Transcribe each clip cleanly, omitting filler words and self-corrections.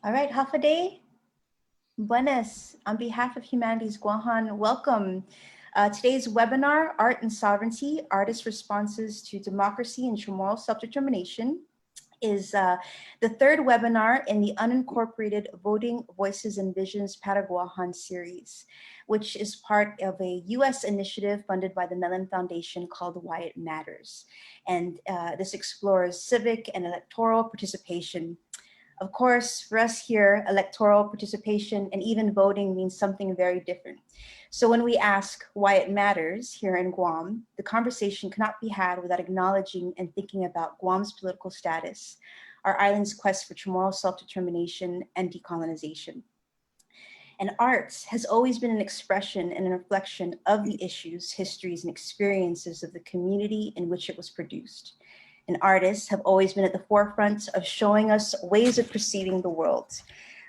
All right, half a day. Buenas. On behalf of Humanities Guåhan, welcome. Today's webinar, Art and Sovereignty, Artists' Responses to Democracy and Chamorro Self-Determination, is the third webinar in the Unincorporated Voting Voices and Visions para Guåhan series, which is part of a US initiative funded by the Mellon Foundation called Why It Matters. And this explores civic and electoral participation. Of course, for us here, electoral participation and even voting means something very different. So when we ask why it matters here in Guam, the conversation cannot be had without acknowledging and thinking about Guam's political status, our island's quest for Chamorro self-determination and decolonization. And art has always been an expression and a reflection of the issues, histories, and experiences of the community in which it was produced. And artists have always been at the forefront of showing us ways of perceiving the world.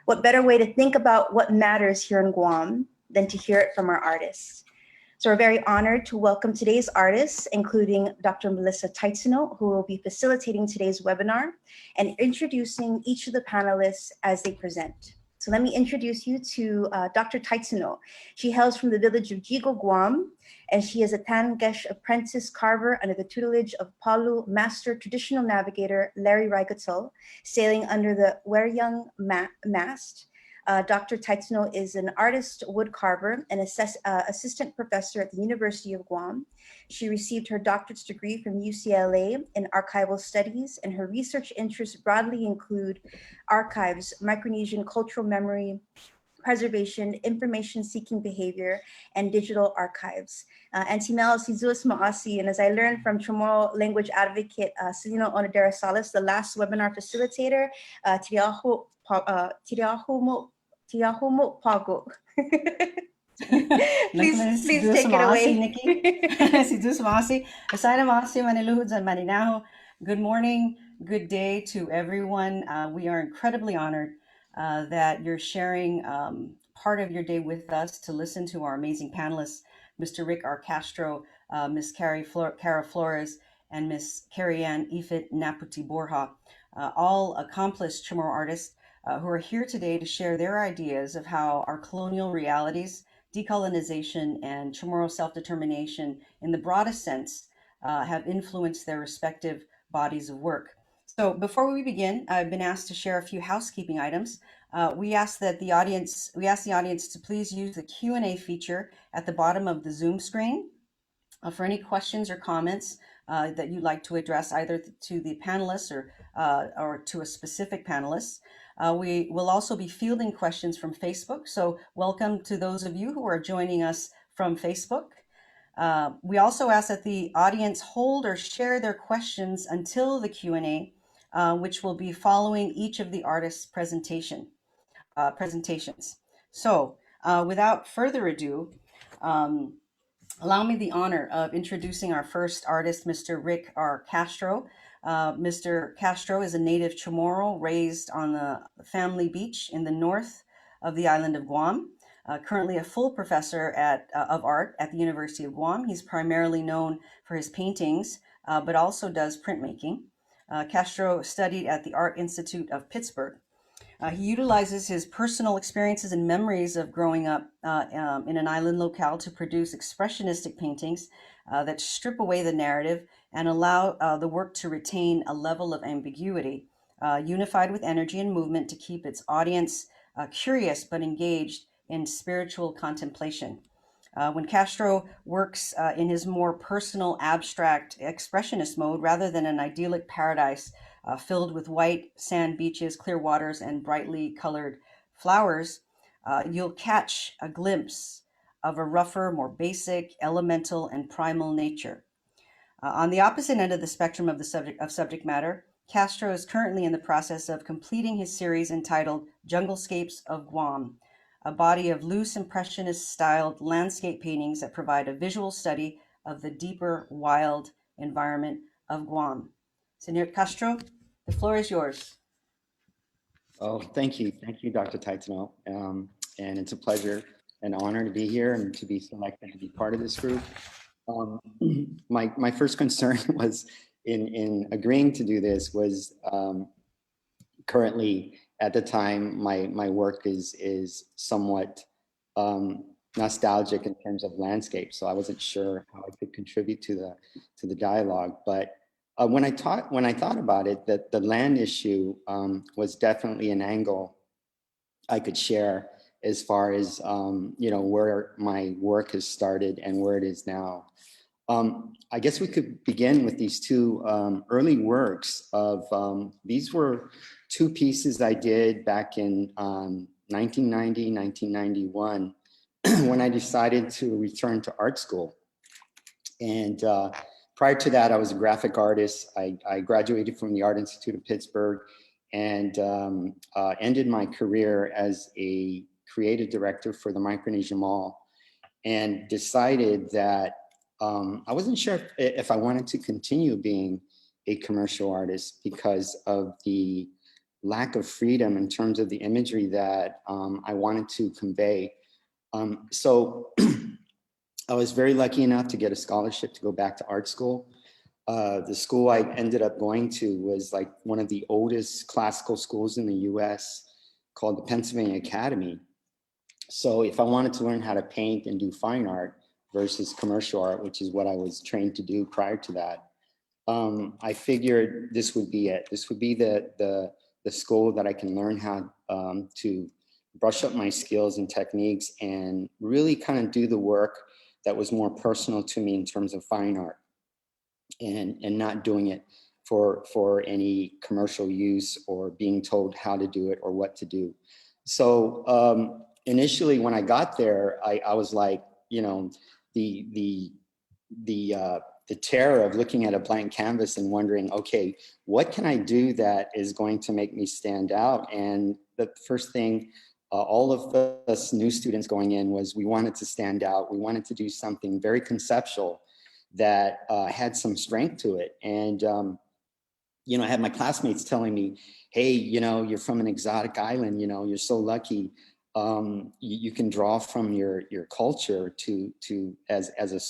What better way to think about what matters here in Guam than to hear it from our artists? So we're very honored to welcome today's artists, including Dr. Melissa Taitano, who will be facilitating today's webinar and introducing each of the panelists as they present. So let me introduce you to Dr. Taitano. She hails from the village of Jigo, Guam, and she is a Tangesh apprentice carver under the tutelage of Palu master traditional navigator Larry Rigatul, sailing under the Weryang mast. Dr. Taitano is an artist wood carver and assistant professor at the University of Guam. She received her doctorate's degree from UCLA in archival studies, and her research interests broadly include archives, Micronesian cultural memory, preservation, information-seeking behavior, and digital archives. Antinel Sizus Maasi, and as I learned from Chamorro language advocate Celino Onodera Salas, the last webinar facilitator, Tiahumo Pago. please take it away. Good morning, good day to everyone. We are incredibly honored that you're sharing part of your day with us to listen to our amazing panelists, Mr. Ric R Castro, Miss Cara Flores, and Miss Kerri Ann Ifit Naputi Borja, all accomplished Chamorro artists who are here today to share their ideas of how our colonial realities, decolonization, and Chamorro self-determination in the broadest sense have influenced their respective bodies of work. So before we begin, I've been asked to share a few housekeeping items. We ask the audience to please use the Q&A feature at the bottom of the Zoom screen for any questions or comments that you'd like to address either to the panelists or to a specific panelist. We will also be fielding questions from Facebook. So welcome to those of you who are joining us from Facebook. We also ask that the audience hold or share their questions until the Q&A, which will be following each of the artists' presentations. So without further ado, allow me the honor of introducing our first artist, Mr. Ric R Castro. Mr. Castro is a native Chamorro raised on the family beach in the north of the island of Guam. Currently a full professor of art at the University of Guam. He's primarily known for his paintings, but also does printmaking. Castro studied at the Art Institute of Pittsburgh. He utilizes his personal experiences and memories of growing up in an island locale to produce expressionistic paintings that strip away the narrative and allow the work to retain a level of ambiguity, unified with energy and movement to keep its audience curious but engaged in spiritual contemplation. When Castro works in his more personal, abstract, expressionist mode, rather than an idyllic paradise filled with white sand beaches, clear waters, and brightly colored flowers, you'll catch a glimpse of a rougher, more basic, elemental, and primal nature. On the opposite end of the spectrum of the subject matter, Castro is currently in the process of completing his series entitled Junglescapes of Guam, a body of loose impressionist-styled landscape paintings that provide a visual study of the deeper, wild environment of Guam. Senor Castro, the floor is yours. Oh, thank you, Dr. Taitano. And it's a pleasure and honor to be here and to be selected to be part of this group. My first concern was in agreeing to do this was currently at the time, my work is somewhat nostalgic in terms of landscape. So I wasn't sure how I could contribute to the dialogue. But when I thought about it, that the land issue was definitely an angle I could share as far as where my work has started and where it is now. I guess we could begin with these two early works of, these were two pieces I did back in 1990, 1991, when I decided to return to art school. And prior to that, I was a graphic artist. I graduated from the Art Institute of Pittsburgh and ended my career as a creative director for the Micronesia Mall, and decided that I wasn't sure if I wanted to continue being a commercial artist because of the lack of freedom in terms of the imagery that I wanted to convey. So I was very lucky enough to get a scholarship to go back to art school. The school I ended up going to was like one of the oldest classical schools in the US, called the Pennsylvania Academy. So if I wanted to learn how to paint and do fine art versus commercial art, which is what I was trained to do prior to that, I figured this would be it. This would be the school that I can learn how to brush up my skills and techniques and really kind of do the work that was more personal to me in terms of fine art, and not doing it for any commercial use or being told how to do it or what to do. So initially when I got there, I was like, the terror of looking at a blank canvas and wondering, okay, what can I do that is going to make me stand out? And the first thing all of us new students going in was we wanted to stand out. We wanted to do something very conceptual that had some strength to it. And, I had my classmates telling me, hey, you're from an exotic island, you're so lucky. You can draw from your culture as a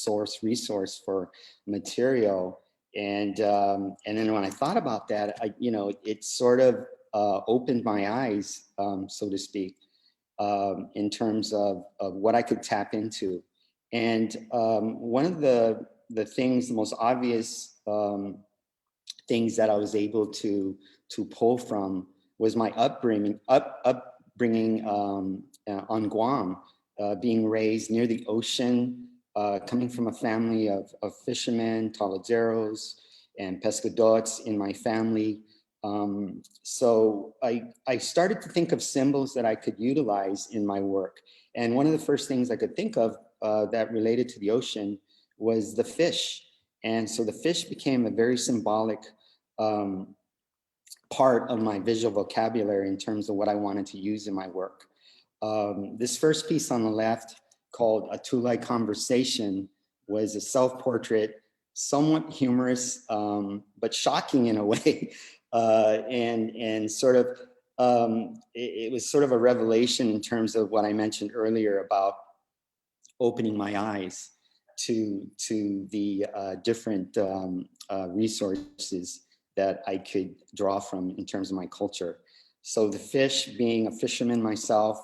resource for material. And then when I thought about that, it sort of opened my eyes, so to speak, in terms of what I could tap into. And one of the things, the most obvious things that I was able to pull from was my upbringing on Guam, being raised near the ocean, coming from a family of fishermen, taladeros, and pescadores in my family. So I started to think of symbols that I could utilize in my work. And one of the first things I could think of that related to the ocean was the fish. And so the fish became a very symbolic part of my visual vocabulary in terms of what I wanted to use in my work. This first piece on the left, called A Tulay Conversation, was a self-portrait, somewhat humorous, but shocking in a way. And sort of, it was sort of a revelation in terms of what I mentioned earlier about opening my eyes to the different resources that I could draw from in terms of my culture. So the fish, being a fisherman myself,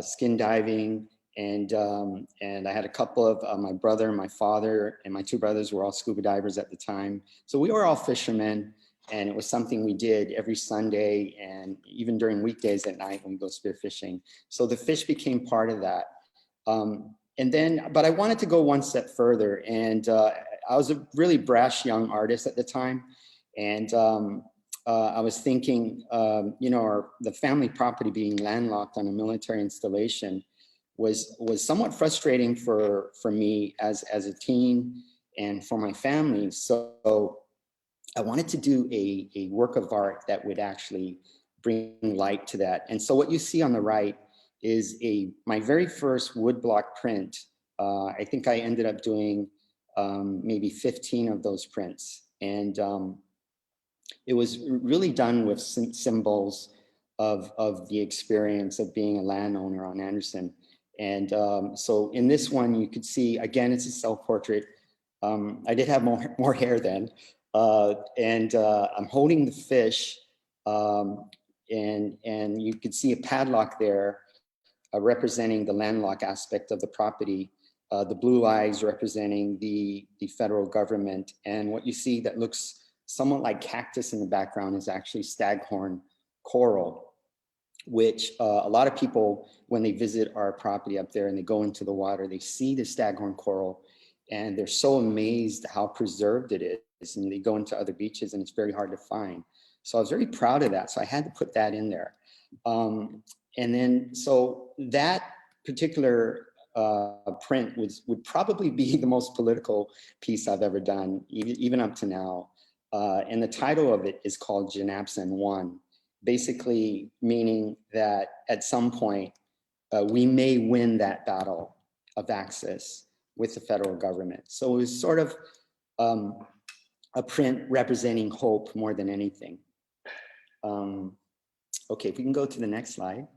skin diving, and I had a couple of my brother, my father, and my two brothers were all scuba divers at the time. So we were all fishermen, and it was something we did every Sunday and even during weekdays at night when we go spearfishing. So the fish became part of that. But I wanted to go one step further, and I was a really brash young artist at the time. And I was thinking, the family property being landlocked on a military installation was somewhat frustrating for me as a teen and for my family. So I wanted to do a work of art that would actually bring light to that. And so what you see on the right is my very first woodblock print. I think I ended up doing maybe 15 of those prints. And it was really done with symbols of the experience of being a landowner on Anderson. And so in this one, you could see, again, it's a self-portrait. I did have more hair then. And I'm holding the fish and you could see a padlock there representing the landlocked aspect of the property. The blue eyes representing the federal government. And what you see that looks somewhat like cactus in the background is actually staghorn coral, which a lot of people, when they visit our property up there and they go into the water, they see the staghorn coral and they're so amazed how preserved it is. And they go into other beaches and it's very hard to find. So I was very proud of that. So I had to put that in there. And then, so that particular print would probably be the most political piece I've ever done, even up to now. And the title of it is called Janapsan 1, basically meaning that at some point we may win that battle of access with the federal government. So it was sort of a print representing hope more than anything. Okay, if we can go to the next slide.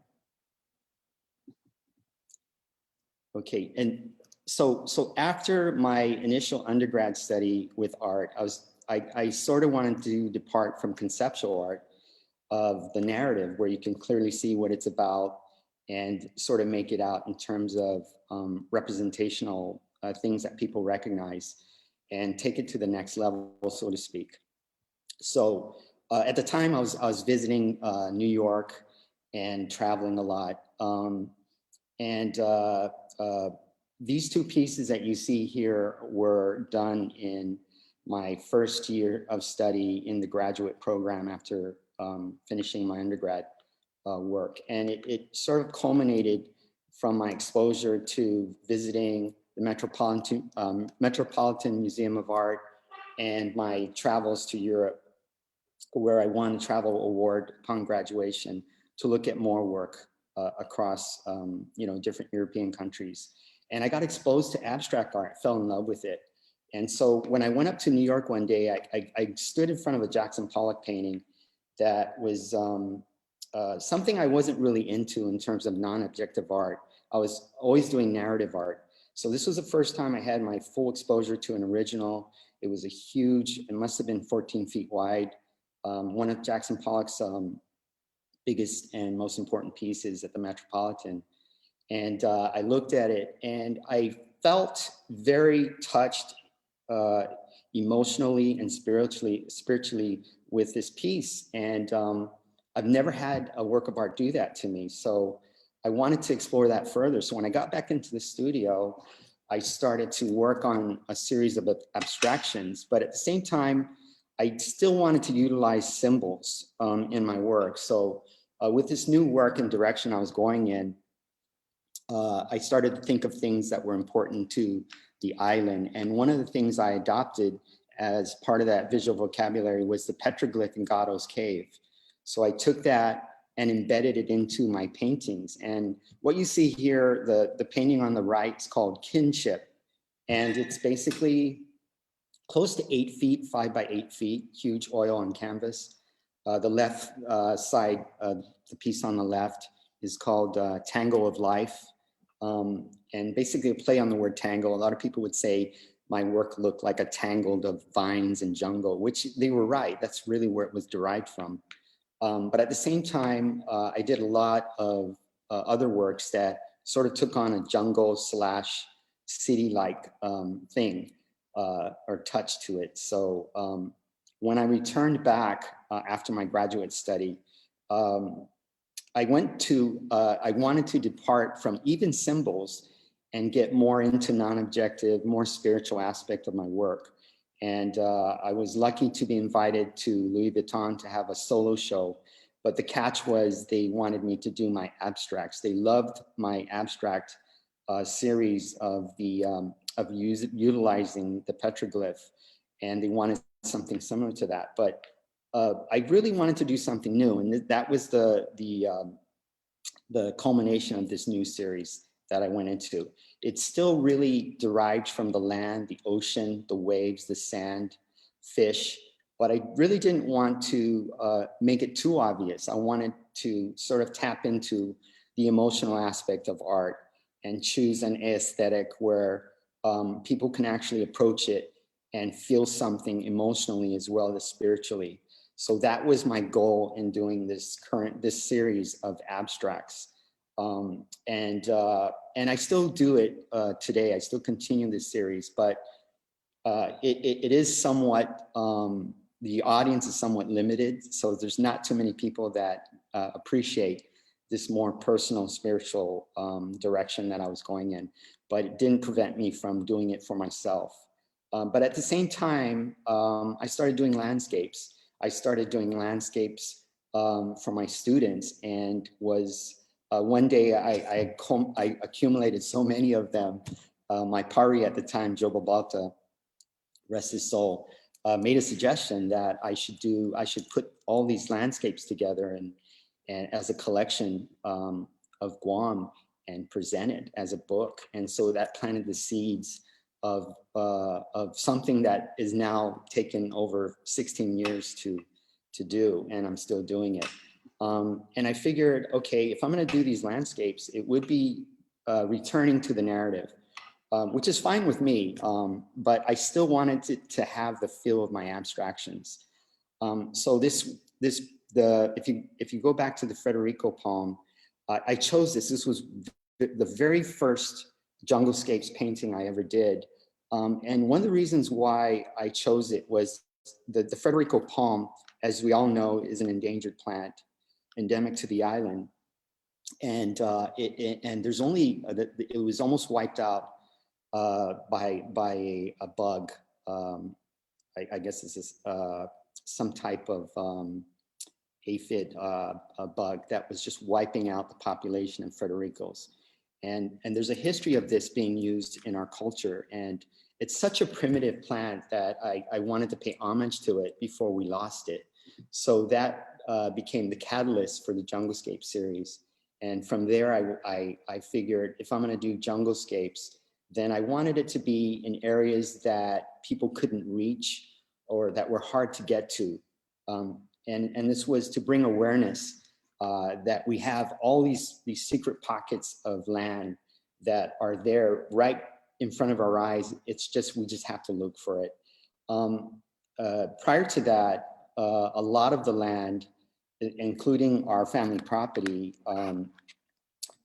Okay, and so after my initial undergrad study with art, I sort of wanted to depart from conceptual art of the narrative, where you can clearly see what it's about and sort of make it out in terms of representational things that people recognize, and take it to the next level, so to speak. So at the time I was visiting New York and traveling a lot. These two pieces that you see here were done in my first year of study in the graduate program after finishing my undergrad work. And it sort of culminated from my exposure to visiting the Metropolitan Museum of Art and my travels to Europe, where I won a travel award upon graduation to look at more work across different European countries. And I got exposed to abstract art, fell in love with it. And so when I went up to New York one day, I stood in front of a Jackson Pollock painting that was something I wasn't really into in terms of non-objective art. I was always doing narrative art. So this was the first time I had my full exposure to an original. It was a huge, it must have been 14 feet wide. One of Jackson Pollock's biggest and most important pieces at the Metropolitan. And I looked at it and I felt very touched emotionally and spiritually with this piece. And I've never had a work of art do that to me. So I wanted to explore that further. So when I got back into the studio, I started to work on a series of abstractions, but at the same time, I still wanted to utilize symbols in my work. So with this new work and direction I was going in, I started to think of things that were important to the island. And one of the things I adopted as part of that visual vocabulary was the petroglyph in Gatto's Cave. So I took that and embedded it into my paintings. And what you see here, the painting on the right is called Kinship. And it's basically close to 8 feet, 5 by 8 feet, huge oil on canvas. The left side, the piece on the left is called Tangle of Life. And basically a play on the word tangle. A lot of people would say my work looked like a tangled of vines and jungle, which they were right. That's really where it was derived from. But at the same time, I did a lot of other works that sort of took on a jungle / city-like thing or touch to it. So when I returned back after my graduate study, I wanted to depart from even symbols and get more into non-objective, more spiritual aspect of my work. And I was lucky to be invited to Louis Vuitton to have a solo show. But the catch was they wanted me to do my abstracts. They loved my abstract series of utilizing the petroglyph, and they wanted something similar to that. But I really wanted to do something new, and that was the culmination of this new series that I went into. It's still really derived from the land, the ocean, the waves, the sand, fish, but I really didn't want to make it too obvious. I wanted to sort of tap into the emotional aspect of art and choose an aesthetic where people can actually approach it and feel something emotionally as well as spiritually. So that was my goal in doing this series of abstracts. And I still do it today. I still continue this series, but it is somewhat, the audience is somewhat limited. So there's not too many people that appreciate this more personal, spiritual direction that I was going in, but it didn't prevent me from doing it for myself. But at the same time, I started doing landscapes. I started doing landscapes for my students, and was one day I accumulated so many of them. My pari at the time, Joe Babalta, rest his soul, made a suggestion that I should put all these landscapes together and as a collection of Guam and present it as a book. And so that planted the seeds of something that is now taken over 16 years to do, and I'm still doing it. And I figured, okay, if I'm going to do these landscapes, it would be returning to the narrative, which is fine with me, but I still wanted to have the feel of my abstractions. So if you go back to the Federico poem, I chose this. This was the very first junglescapes painting I ever did. And one of the reasons why I chose it was the Federico palm, as we all know, is an endangered plant, endemic to the island. And there's only, it was almost wiped out by a bug. I guess this is some type of Ifit bug that was just wiping out the population of Federicos. And there's a history of this being used in our culture. And it's such a primitive plant that I wanted to pay homage to it before we lost it. So that became the catalyst for the Junglescape series. And from there, I figured if I'm gonna do Junglescapes, then I wanted it to be in areas that people couldn't reach or that were hard to get to. And this was to bring awareness that we have all these secret pockets of land that are there right in front of our eyes. It's just, we just have to look for it. Prior to that, a lot of the land, including our family property,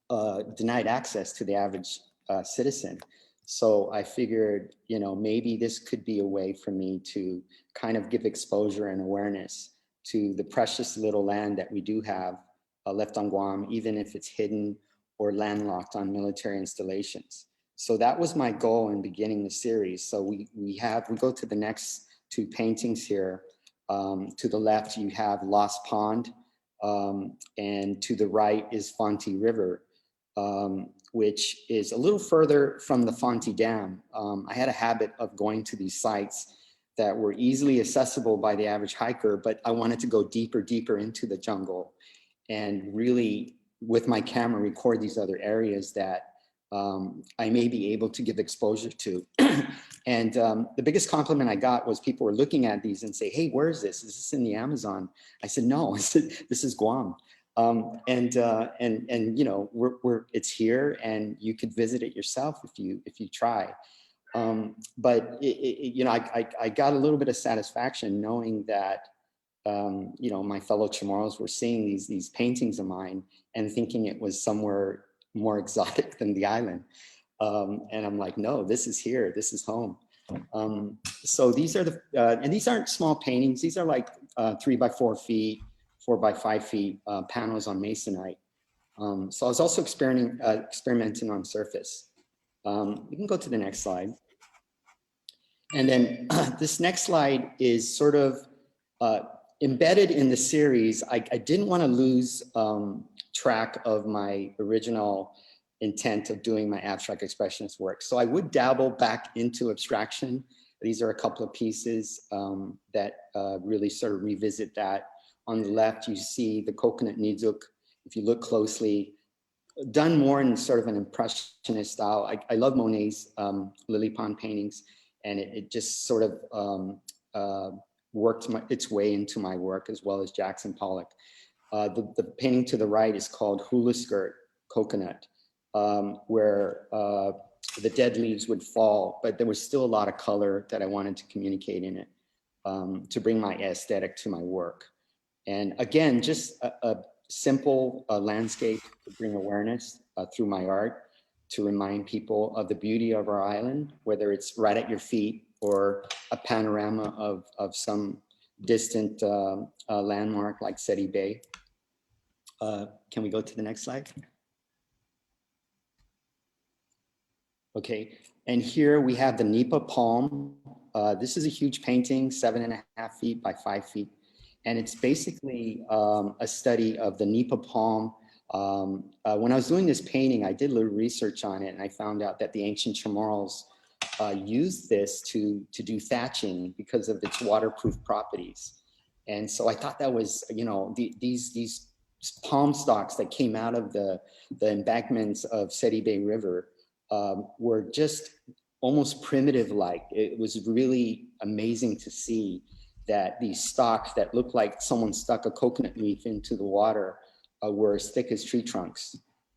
denied access to the average citizen. So I figured, maybe this could be a way for me to kind of give exposure and awareness to the precious little land that we do have left on Guam, even if it's hidden or landlocked on military installations. So that was my goal in beginning the series. So we go to the next two paintings here. To the left, you have Lost Pond, and to the right is Fonte River, which is a little further from the Fonte Dam. I had a habit of going to these sites that were easily accessible by the average hiker, but I wanted to go deeper into the jungle and really, with my camera, record these other areas that I may be able to give exposure to. And the biggest compliment I got was people were looking at these and say, hey, where is this? Is this in the Amazon? I said, no, I said, this is Guam. It's here, and you could visit it yourself if you try. But I got a little bit of satisfaction knowing that my fellow CHamoros were seeing these paintings of mine and thinking it was somewhere more exotic than the island. And I'm like, no, this is here, this is home. So these are and these aren't small paintings. These are like 3 by 4 feet, 4 by 5 feet panels on masonite. So I was also experimenting on surface. We can go to the next slide. And then this next slide is sort of embedded in the series. I didn't want to lose track of my original intent of doing my abstract expressionist work. So I would dabble back into abstraction. These are a couple of pieces that really sort of revisit that. On the left, you see the coconut niduk. If you look closely, done more in sort of an impressionist style. I love Monet's lily pond paintings, and it just sort of worked its way into my work, as well as Jackson Pollock. The painting to the right is called Hula Skirt Coconut, where the dead leaves would fall, but there was still a lot of color that I wanted to communicate in it. to bring my aesthetic to my work. And again, just a simple landscape to bring awareness through my art, to remind people of the beauty of our island, whether it's right at your feet or a panorama of some distant landmark like Seti Bay. Can we go to the next slide? Okay, and here we have the Nipa Palm. This is a huge painting, 7.5 feet by 5 feet. And it's basically a study of the Nipa Palm. When I was doing this painting, I did a little research on it, and I found out that the ancient Chamorros used this to do thatching because of its waterproof properties. And so I thought that was, you know, these palm stalks that came out of the embankments of Seti Bay River were just almost primitive-like. It was really amazing to see that these stalks that looked like someone stuck a coconut leaf into the water were as thick as tree trunks.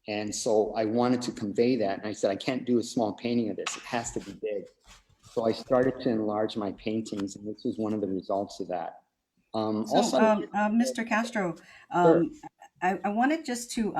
And so I wanted to convey that. And I said, I can't do a small painting of this. It has to be big. So I started to enlarge my paintings, and this was one of the results of that. Mr. Castro, Sure. I wanted just to,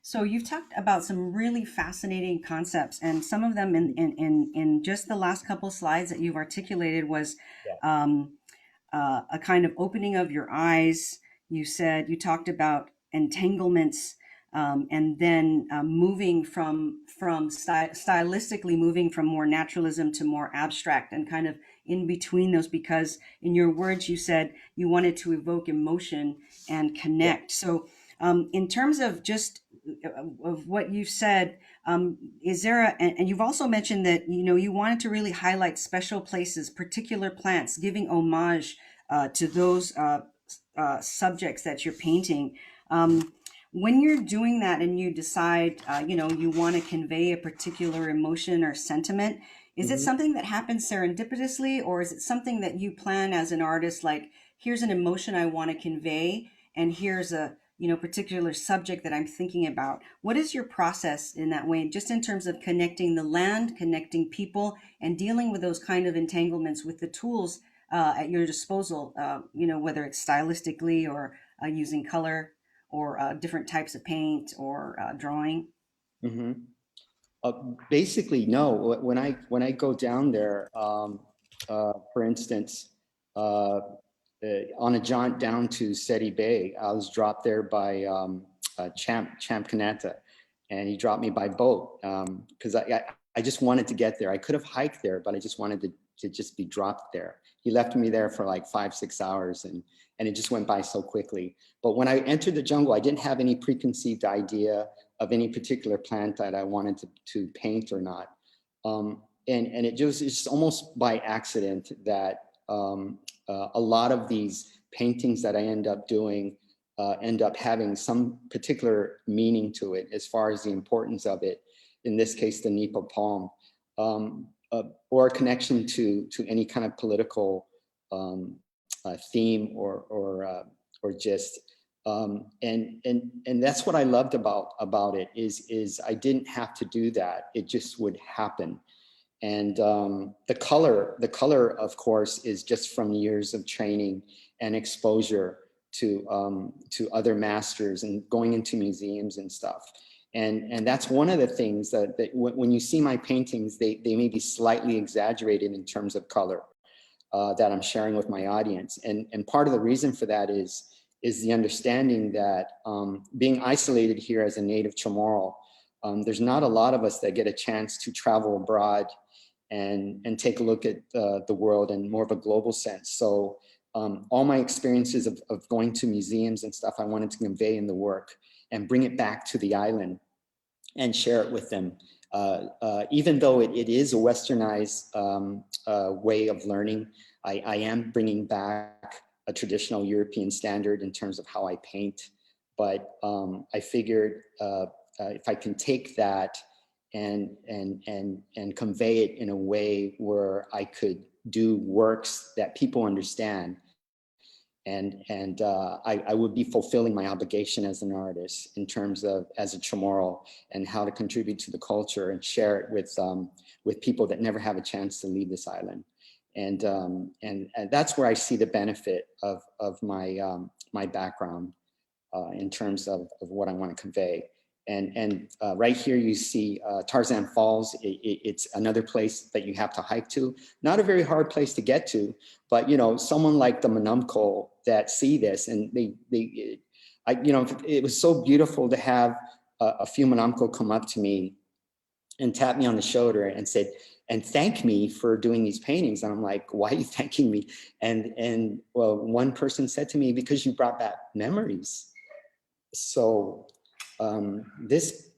so you've talked about some really fascinating concepts, and some of them in just the last couple slides that you've articulated was a kind of opening of your eyes. You talked about entanglements, and then moving from stylistically moving from more naturalism to more abstract, and kind of in between those, because in your words you said you wanted to evoke emotion and connect. So in terms of just of what you've said, is there and you've also mentioned that, you know, you wanted to really highlight special places, particular plants, giving homage to those subjects that you're painting. When you're doing that and you decide, you know, you want to convey a particular emotion or sentiment, is it something that happens serendipitously, or is it something that you plan as an artist, like, here's an emotion I want to convey, and here's a, you know, particular subject that I'm thinking about? What is your process in that way, just in terms of connecting the land, connecting people, and dealing with those kind of entanglements with the tools at your disposal, you know, whether it's stylistically or using color or different types of paint or drawing? Basically, no. When I go down there, for instance, on a jaunt down to Seti Bay, I was dropped there by Champ Kanata, and he dropped me by boat because I just wanted to get there. I could have hiked there, but I just wanted to just be dropped there. He left me there for like 5-6 hours, and it just went by so quickly. But when I entered the jungle, I didn't have any preconceived idea of any particular plant that I wanted to paint or not. And it's just almost by accident that a lot of these paintings that I end up doing end up having some particular meaning to it, as far as the importance of it. In this case, the Nipa Palm, or a connection to any kind of political theme or gist. And that's what I loved about it is I didn't have to do that. It just would happen. And the color, of course, is just from years of training and exposure to other masters and going into museums and stuff. And that's one of the things that when you see my paintings, they may be slightly exaggerated in terms of color that I'm sharing with my audience. And part of the reason for that is the understanding that being isolated here as a native Chamorro, there's not a lot of us that get a chance to travel abroad and take a look at the world in more of a global sense. So all my experiences of going to museums and stuff, I wanted to convey in the work and bring it back to the island and share it with them. Even though it is a westernized way of learning, I am bringing back a traditional European standard in terms of how I paint. But I figured if I can take that and convey it in a way where I could do works that people understand, and I would be fulfilling my obligation as an artist in terms of as a Chamorro, and how to contribute to the culture and share it with people that never have a chance to leave this island. And that's where I see the benefit of my my background in terms of what I want to convey. And right here you see Tarzan Falls. It's another place that you have to hike to. Not a very hard place to get to, but you know, someone like the Manumco that see this, and you know, it was so beautiful to have a few Manumco come up to me and tap me on the shoulder and said, and thank me for doing these paintings. And I'm like, why are you thanking me? And well, one person said to me, because you brought back memories. So this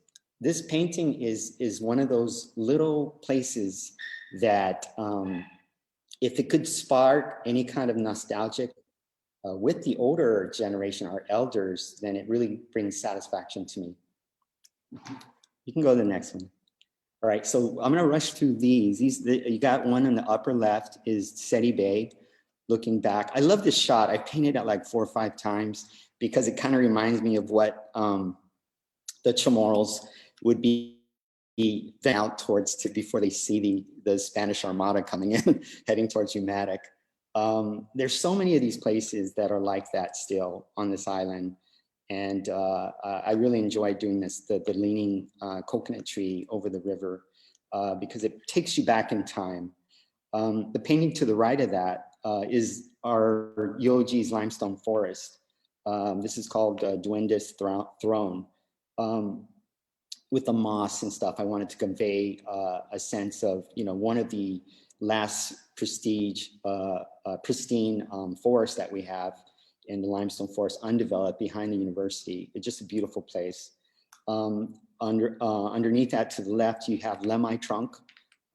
painting is one of those little places that if it could spark any kind of nostalgic with the older generation, our elders, then it really brings satisfaction to me. You can go to the next one. All right, so I'm gonna rush through these. You got one in the upper left is Seti Bay, looking back. I love this shot. I painted it like 4 or 5 times because it kind of reminds me of what the Chamorros would be out towards before they see the Spanish Armada coming in, heading towards Umatic. There's so many of these places that are like that still on this island. And I really enjoy doing this, the leaning coconut tree over the river, because it takes you back in time. The painting to the right of that is our Yoji's limestone forest. This is called Duende's Throne. With the moss and stuff, I wanted to convey a sense of, you know, one of the last pristine forests that we have in the limestone forest, undeveloped behind the university. It's just a beautiful place. Underneath that to the left, you have Lemai Trunk.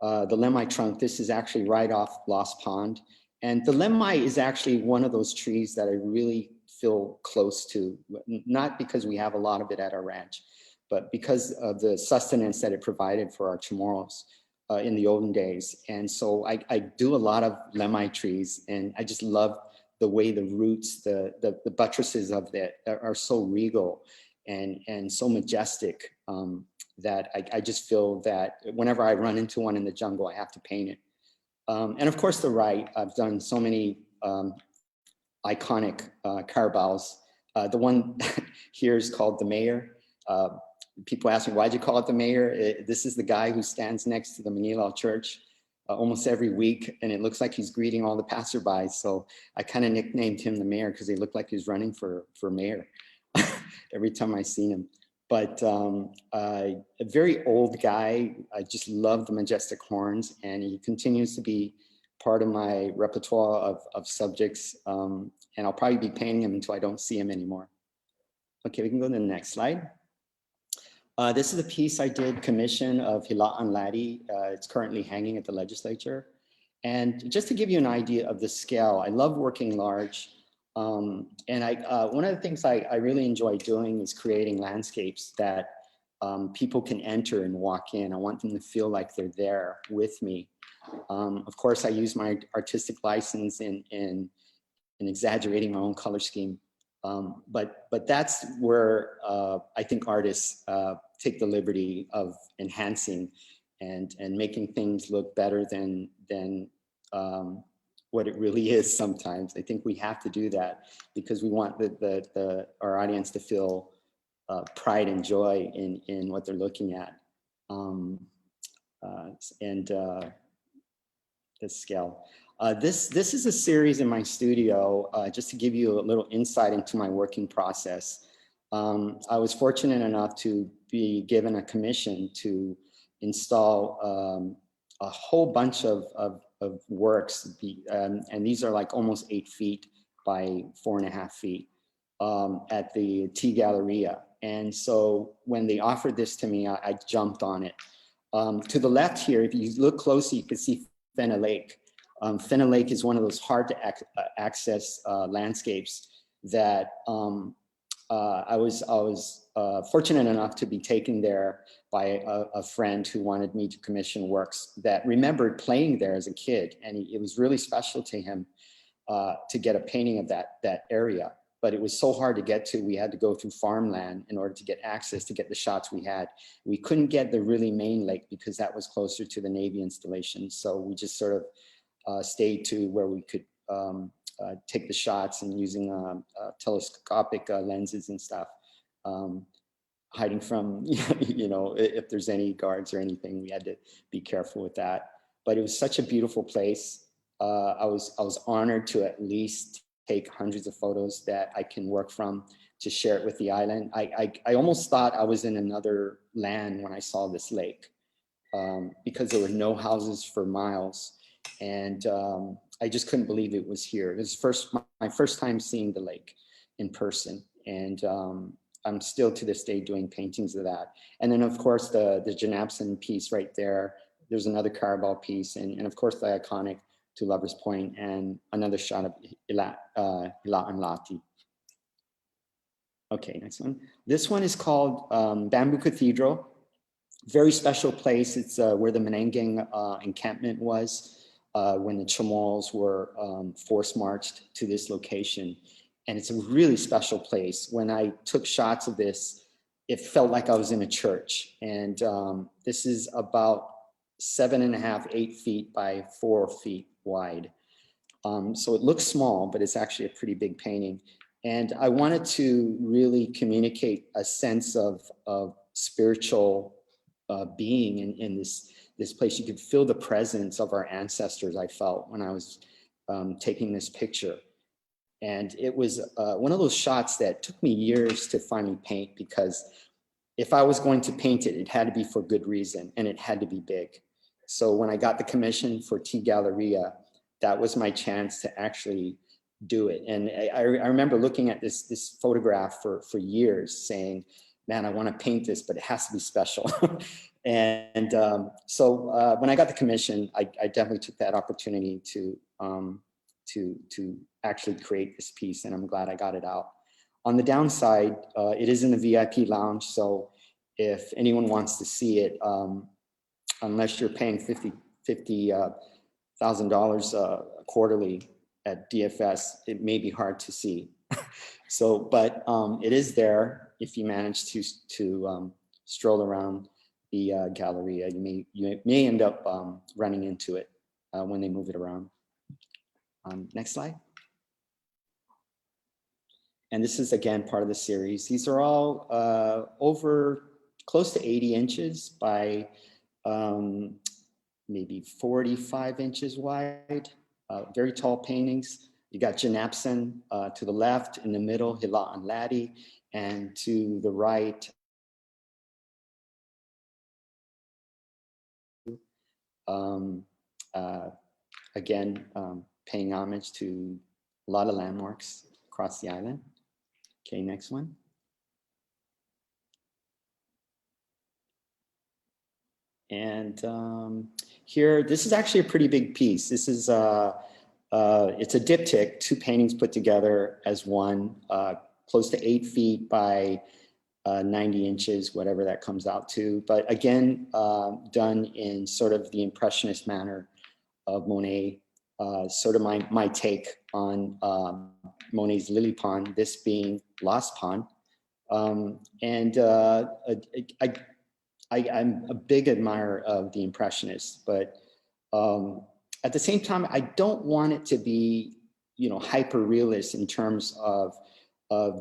The Lemai Trunk, this is actually right off Lost Pond. And the Lemai is actually one of those trees that I really feel close to, not because we have a lot of it at our ranch, but because of the sustenance that it provided for our Chamorros in the olden days. And so I do a lot of Lemai trees, and I just love the way the roots, the buttresses of it are so regal and so majestic that I just feel that whenever I run into one in the jungle, I have to paint it. And of course, the right, I've done so many iconic caravals. The one here is called the Mayor. People ask me, why'd you call it the Mayor? This is the guy who stands next to the Manila Church almost every week, and it looks like he's greeting all the passerbys. So I kind of nicknamed him the Mayor because he looked like he was running for mayor every time I seen him. But a very old guy. I just love the majestic horns, and he continues to be part of my repertoire of subjects. And I'll probably be painting him until I don't see him anymore. Okay, we can go to the next slide. This is a piece I did commission of Hilah Lady. It's currently hanging at the legislature. And just to give you an idea of the scale, I love working large. And one of the things I really enjoy doing is creating landscapes that people can enter and walk in. I want them to feel like they're there with me. Of course, I use my artistic license in exaggerating my own color scheme. But that's where I think artists take the liberty of enhancing and making things look better than what it really is sometimes. I think we have to do that because we want our audience to feel pride and joy in what they're looking at. The scale. This is a series in my studio, just to give you a little insight into my working process. I was fortunate enough to be given a commission to install a whole bunch of works, and these are like almost 8 feet by 4.5 feet at the T Galleria. And so when they offered this to me, I jumped on it. To the left here, if you look closely, you can see Fennel Lake. Fennel Lake is one of those hard to access landscapes that I was fortunate enough to be taken there by a friend who wanted me to commission works that remembered playing there as a kid. And it was really special to him to get a painting of that area. But it was so hard to get to. We had to go through farmland in order to get access to get the shots we had. We couldn't get the really main lake because that was closer to the Navy installation. So we just sort of stayed to where we could take the shots and using telescopic lenses and stuff, hiding from, you know, if there's any guards or anything, we had to be careful with that. But it was such a beautiful place. I was honored to at least take hundreds of photos that I can work from to share it with the island. I almost thought I was in another land when I saw this lake, because there were no houses for miles. And I just couldn't believe it was here. It was my first time seeing the lake in person. And I'm still to this day doing paintings of that. And then of course the Janapsan piece right there, there's another Carabao piece, and of course the iconic To Lover's Point, and another shot of Hilah Lady. Okay, next one. This one is called Bamboo Cathedral. Very special place. It's where the Menengang encampment was when the CHamoru were force marched to this location. And it's a really special place. When I took shots of this, it felt like I was in a church. And this is about 7.5, 8 feet by 4 feet wide. So it looks small, but it's actually a pretty big painting. And I wanted to really communicate a sense of spiritual being in this place. You could feel the presence of our ancestors, I felt, when I was taking this picture. And it was one of those shots that took me years to finally paint, because if I was going to paint it, it had to be for good reason, and it had to be big. So when I got the commission for T Galleria, that was my chance to actually do it. And I remember looking at this photograph for years saying, man, I want to paint this, but it has to be special. And so when I got the commission, I definitely took that opportunity to actually create this piece, and I'm glad I got it out. On the downside, it is in the VIP lounge, so if anyone wants to see it, unless you're paying $50,000 quarterly at DFS, it may be hard to see. So, but it is there. If you manage to stroll around the Galleria, you may end up running into it when they move it around. Next slide. And this is again part of the series. These are all over close to 80 inches by maybe 45 inches wide. Very tall paintings. You got Janapsan to the left, in the middle, Hilah Lady, and to the right, again, paying homage to a lot of landmarks across the island. Okay, next one. And here, this is actually a pretty big piece. This is, it's a diptych, 2 paintings put together as one, close to 8 feet by 90 inches, whatever that comes out to. But again, done in sort of the Impressionist manner of Monet, sort of my take on Monet's Lily Pond, this being Lost Pond. I'm a big admirer of the Impressionists, but at the same time, I don't want it to be, you know, hyper realist in terms of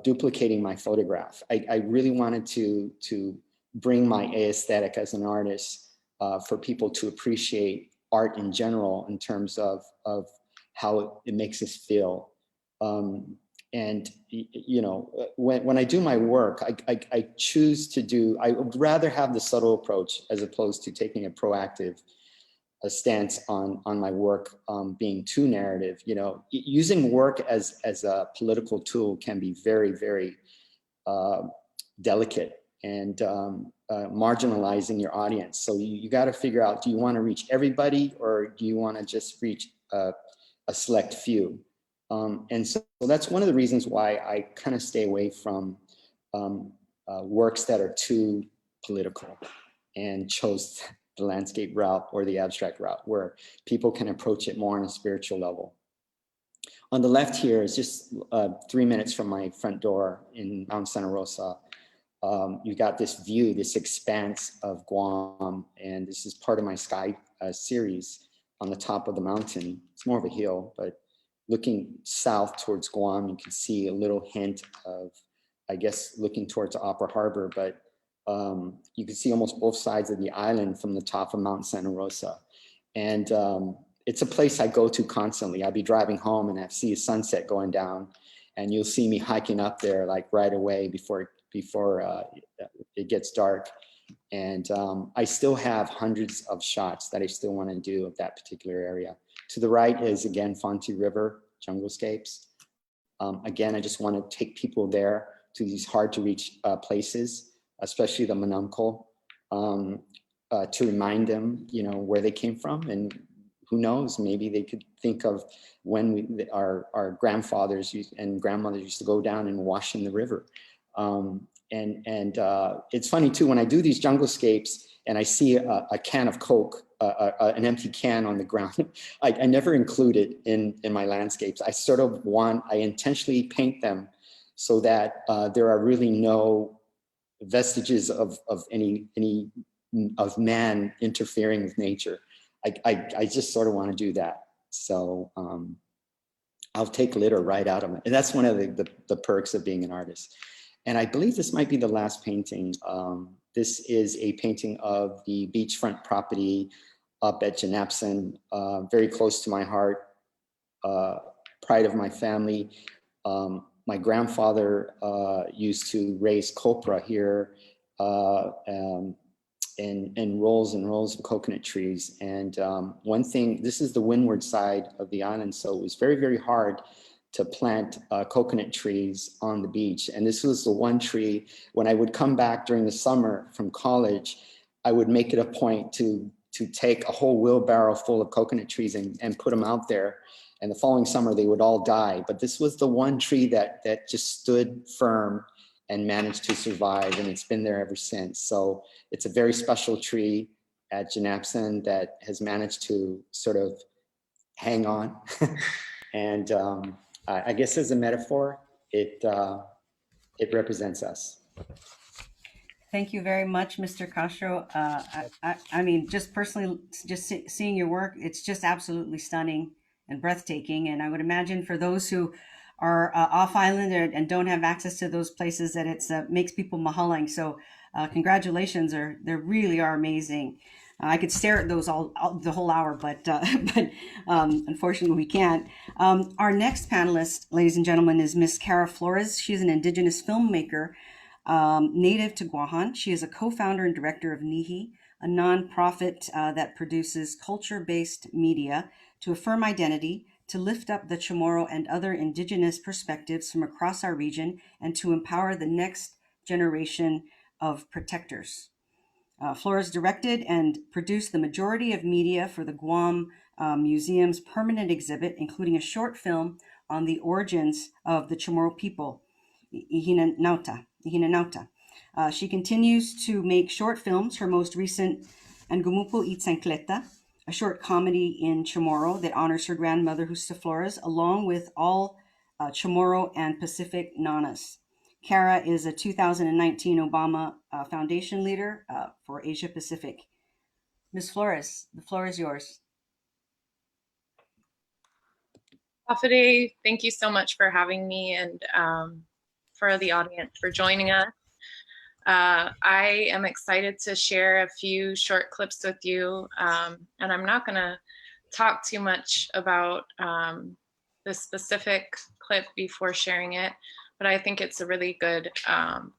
duplicating my photograph. I really wanted to bring my aesthetic as an artist for people to appreciate art in general in terms of how it makes us feel. And, you know, when I do my work, I choose to do, I would rather have the subtle approach as opposed to taking a proactive stance on my work being too narrative. You know, using work as a political tool can be very, very delicate and marginalizing your audience. So you got to figure out, do you want to reach everybody, or do you want to just reach a select few? And so that's one of the reasons why I kind of stay away from works that are too political, and chose the landscape route or the abstract route where people can approach it more on a spiritual level. On the left here is just 3 minutes from my front door in Mount Santa Rosa. You got this view, this expanse of Guam, and this is part of my sky series. on the top of the mountain. It's more of a hill, but looking south towards Guam, you can see a little hint of, I guess, looking towards Opera Harbor, but you can see almost both sides of the island from the top of Mount Santa Rosa. And it's a place I go to constantly. I'll be driving home and I see a sunset going down, and you'll see me hiking up there like right away before it gets dark. And I still have hundreds of shots that I still want to do of that particular area. To the right is, again, Fonte River Junglescapes. Again, I just want to take people there to these hard to reach places, especially the Manumco, to remind them, you know, where they came from. And who knows, maybe they could think of when our grandfathers and grandmothers used to go down and wash in the river. It's funny too, when I do these junglescapes and I see a can of Coke, an empty can on the ground, I never include it in my landscapes. I intentionally paint them so that there are really no vestiges of any of man interfering with nature. I just sort of want to do that. So I'll take litter right out of it. And that's one of the perks of being an artist. And I believe this might be the last painting. This is a painting of the beachfront property up at Janapsan, very close to my heart, pride of my family. My grandfather used to raise copra here and rolls and rolls of coconut trees. And one thing, this is the windward side of the island, so it was very, very hard to plant coconut trees on the beach. And this was the one tree, when I would come back during the summer from college, I would make it a point to take a whole wheelbarrow full of coconut trees and put them out there. And the following summer, they would all die. But this was the one tree that just stood firm and managed to survive. And it's been there ever since. So it's a very special tree at Janapsan that has managed to sort of hang on. And I guess as a metaphor, it represents us. Thank you very much, Mr. Castro. I mean, just personally, just seeing your work, it's just absolutely stunning and breathtaking. And I would imagine for those who are off island and don't have access to those places, that it's makes people mahalang. So congratulations, they really are amazing. I could stare at those all the whole hour, but unfortunately we can't. Our next panelist, ladies and gentlemen, is Miss Cara Flores. She's an indigenous filmmaker, native to Guåhan. She is a co-founder and director of Nihi, a nonprofit that produces culture-based media to affirm identity, to lift up the CHamoru and other indigenous perspectives from across our region, and to empower the next generation of protectors. Flores directed and produced the majority of media for the Guam Museum's permanent exhibit, including a short film on the origins of the CHamoru people, Ihinanauta. She continues to make short films, her most recent, Angumupo Itzancleta, a short comedy in Chamorro that honors her grandmother, Justa Flores, along with all Chamorro and Pacific Nanas. Cara is a 2019 Obama Foundation leader for Asia Pacific. Ms. Flores, the floor is yours. Afide, thank you so much for having me, and for the audience for joining us. I am excited to share a few short clips with you, and I'm not going to talk too much about the specific clip before sharing it, but I think it's a really good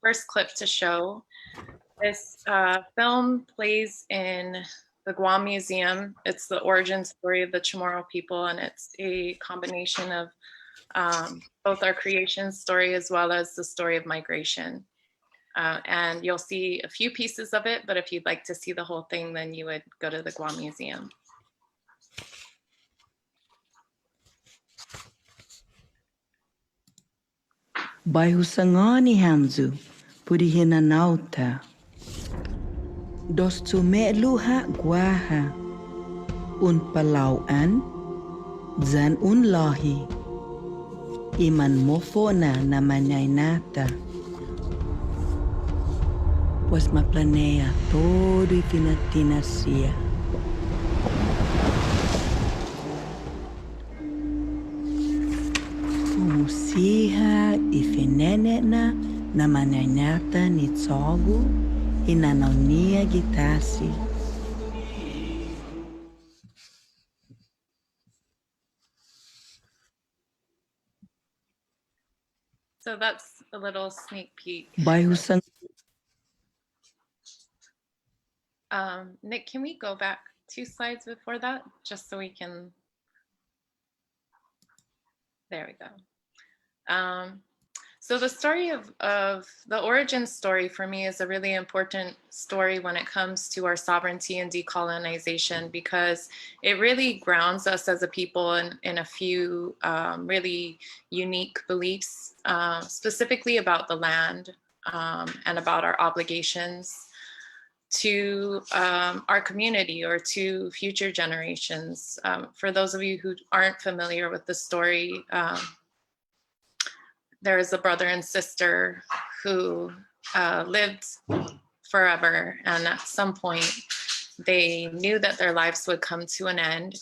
first clip to show. This film plays in the Guam Museum. It's the origin story of the Chamorro people, and it's a combination of both our creation story as well as the story of migration. And you'll see a few pieces of it, but if you'd like to see the whole thing, then you would go to the Guam Museum. Baihusangani Hamzu, Purihina Nauta. Dos me luha guaha. Un palauan, zan un lahi. Iman mofona na manyainata. Pues ma planea todo y finatinasia. Inusiha ifinene na mananyata ni tsogu inanaunia gitasi. So that's a little sneak peek. Bayusang Nick, can we go back 2 slides before that, just so we can, there we go. So the story of the origin story for me is a really important story when it comes to our sovereignty and decolonization, because it really grounds us as a people in a few really unique beliefs, specifically about the land and about our obligations to our community or to future generations. For those of you who aren't familiar with the story, there is a brother and sister who lived forever, and at some point they knew that their lives would come to an end,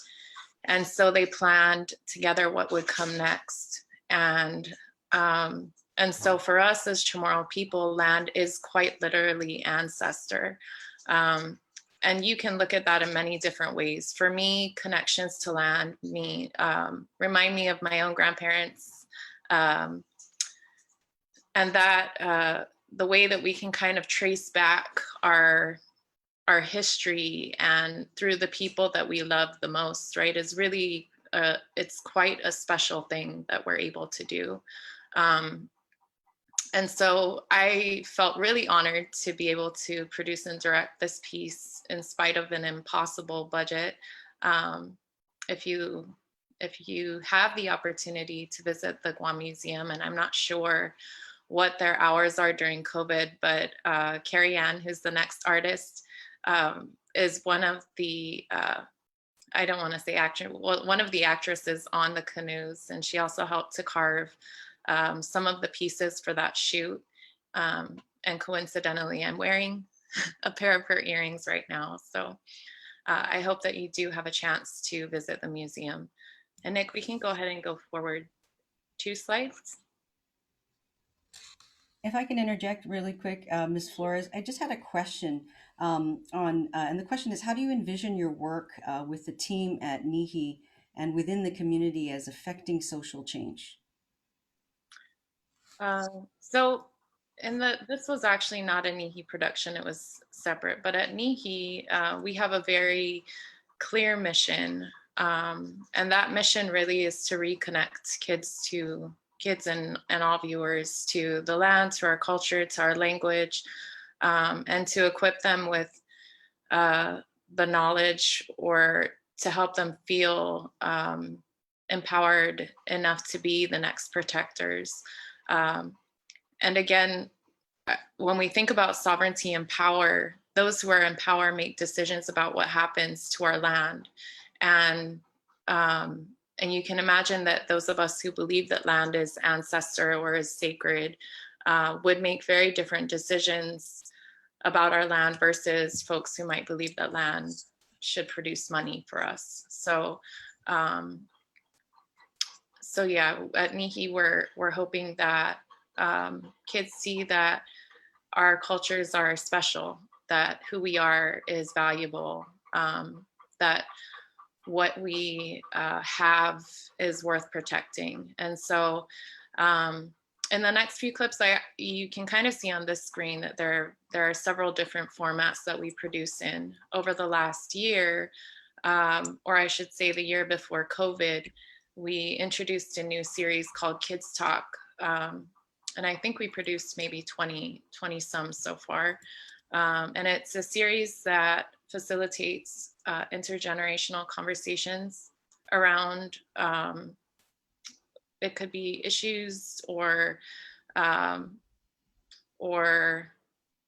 and so they planned together what would come next. And so for us as Chamorro people, land is quite literally ancestor. And you can look at that in many different ways. For me, connections to land remind me of my own grandparents, and that the way that we can kind of trace back our history and through the people that we love the most, right, is really, it's quite a special thing that we're able to do. And so I felt really honored to be able to produce and direct this piece in spite of an impossible budget. If you have the opportunity to visit the Guam Museum, and I'm not sure what their hours are during COVID, but Kerri Ann, who's the next artist, is one of the, I don't want to say actor, well, one of the actresses on the canoes, and she also helped to carve some of the pieces for that shoot. And coincidentally, I'm wearing a pair of her earrings right now. So I hope that you do have a chance to visit the museum. And Nick, we can go ahead and go forward 2 slides. If I can interject really quick, Ms. Flores, I just had a question and the question is, how do you envision your work with the team at Nihi and within the community as affecting social change? So this was actually not a Nihi production, it was separate, but at Nihi, we have a very clear mission. And that mission really is to reconnect kids and all viewers to the land, to our culture, to our language, and to equip them with the knowledge, or to help them feel empowered enough to be the next protectors. And again, when we think about sovereignty and power, those who are in power make decisions about what happens to our land. And you can imagine that those of us who believe that land is ancestor or is sacred would make very different decisions about our land versus folks who might believe that land should produce money for us. So yeah, at Nihi, we're hoping that kids see that our cultures are special, that who we are is valuable, that what we have is worth protecting. And so in the next few clips, you can kind of see on this screen that there are several different formats that we produce in. Over the last year, or I should say the year before COVID, we introduced a new series called Kids Talk. And I think we produced maybe 20 some so far. And it's a series that facilitates intergenerational conversations around, it could be issues or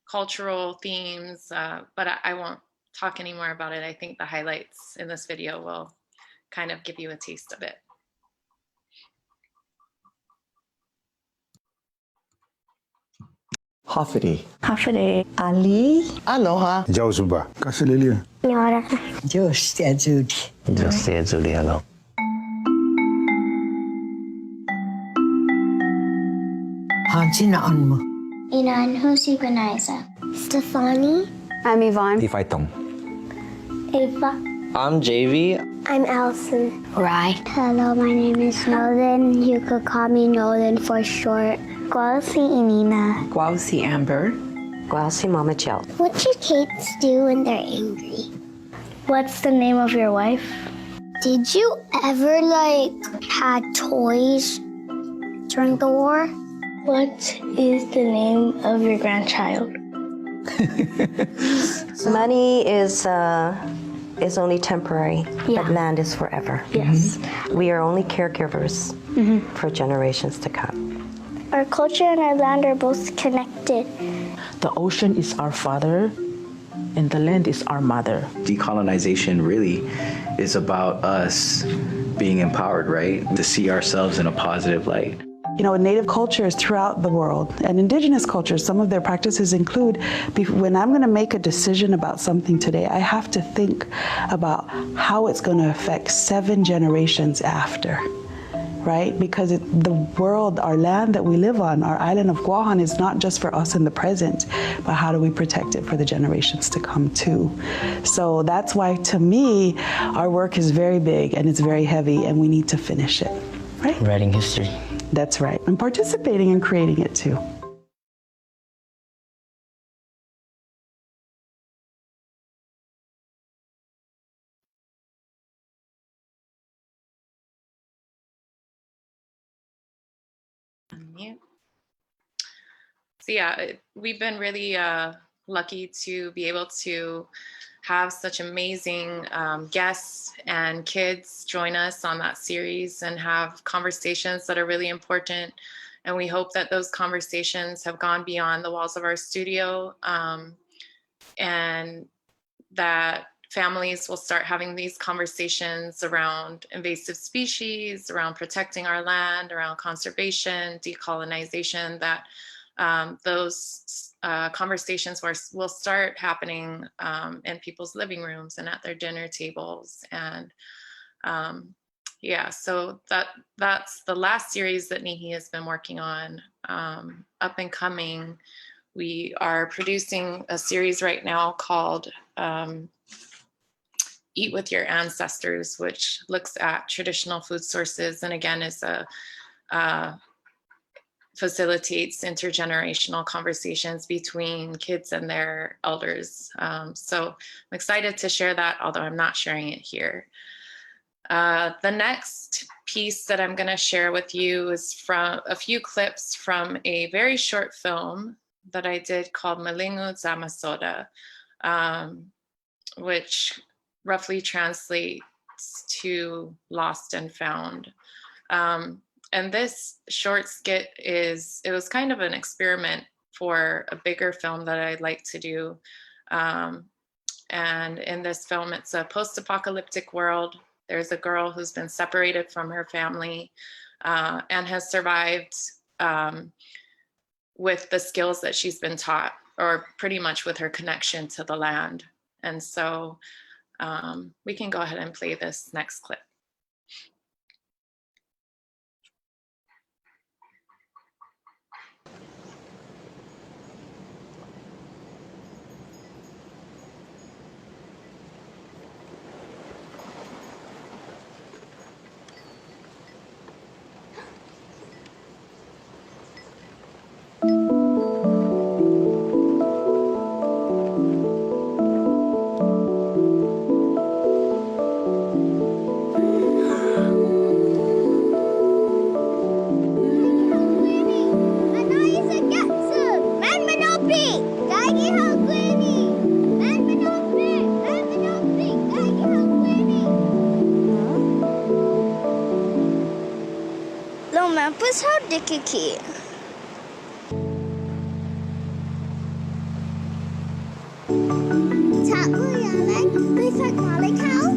cultural themes, but I won't talk anymore about it. I think the highlights in this video will kind of give you a taste of it. Hafidi. Hafide. Ali. Aloha. Jausuba. Kasililia. Nyora. Just Judy. Just say Julie hello. Sinaan mo? Inan Husiganaisa. Stefani. I'm Yvonne. Taitano. Ava. I'm JV. I'm Allison. Right. Hello, my name is Nolan. You could call me Nolan for short. Gualsi Inina. Guausi Amber. Guausi Mama Jill. What do kids do when they're angry? What's the name of your wife? Did you ever, had toys during the war? What is the name of your grandchild? Money is only temporary, but land is forever. Yes. We are only caregivers for generations to come. Our culture and our land are both connected. The ocean is our father, and the land is our mother. Decolonization really is about us being empowered, right? To see ourselves in a positive light. You know, Native cultures throughout the world and indigenous cultures, some of their practices include, when I'm going to make a decision about something today, I have to think about how it's going to affect 7 generations after, right? Because the world, our land that we live on, our island of Guåhan, is not just for us in the present, but how do we protect it for the generations to come too? So that's why, to me, our work is very big and it's very heavy, and we need to finish it, right? Writing history. That's right. And participating in creating it too. Unmute. So yeah, we've been really lucky to be able to have such amazing guests and kids join us on that series and have conversations that are really important. And we hope that those conversations have gone beyond the walls of our studio, and that families will start having these conversations around invasive species, around protecting our land, around conservation, decolonization, that those conversations will start happening in people's living rooms and at their dinner tables. And yeah, so that's the last series that Nihi has been working on. Up and coming, we are producing a series right now called Eat with Your Ancestors, which looks at traditional food sources, and again is facilitates intergenerational conversations between kids and their elders. So I'm excited to share that, although I'm not sharing it here. The next piece that I'm going to share with you is from a few clips from a very short film that I did called Malingu Zamasoda, which roughly translates to Lost and Found. And this short skit it was kind of an experiment for a bigger film that I'd like to do. And in this film, it's a post-apocalyptic world. There's a girl who's been separated from her family and has survived with the skills that she's been taught, or pretty much with her connection to the land. And so we can go ahead and play this next clip. Mampus how dikiki. Tak mo yalang, bisa malik how?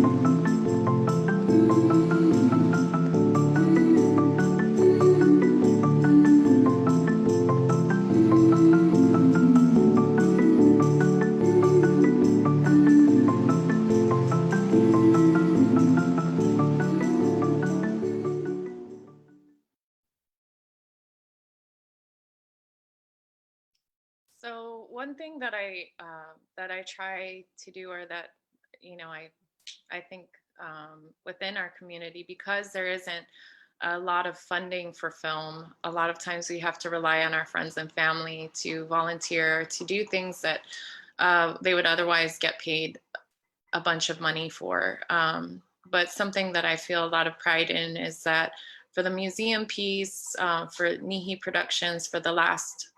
So one thing that I try to do, or that I think within our community, because there isn't a lot of funding for film, a lot of times we have to rely on our friends and family to volunteer, to do things that they would otherwise get paid a bunch of money for. But something that I feel a lot of pride in is that for the museum piece, for Nihi Productions, for the last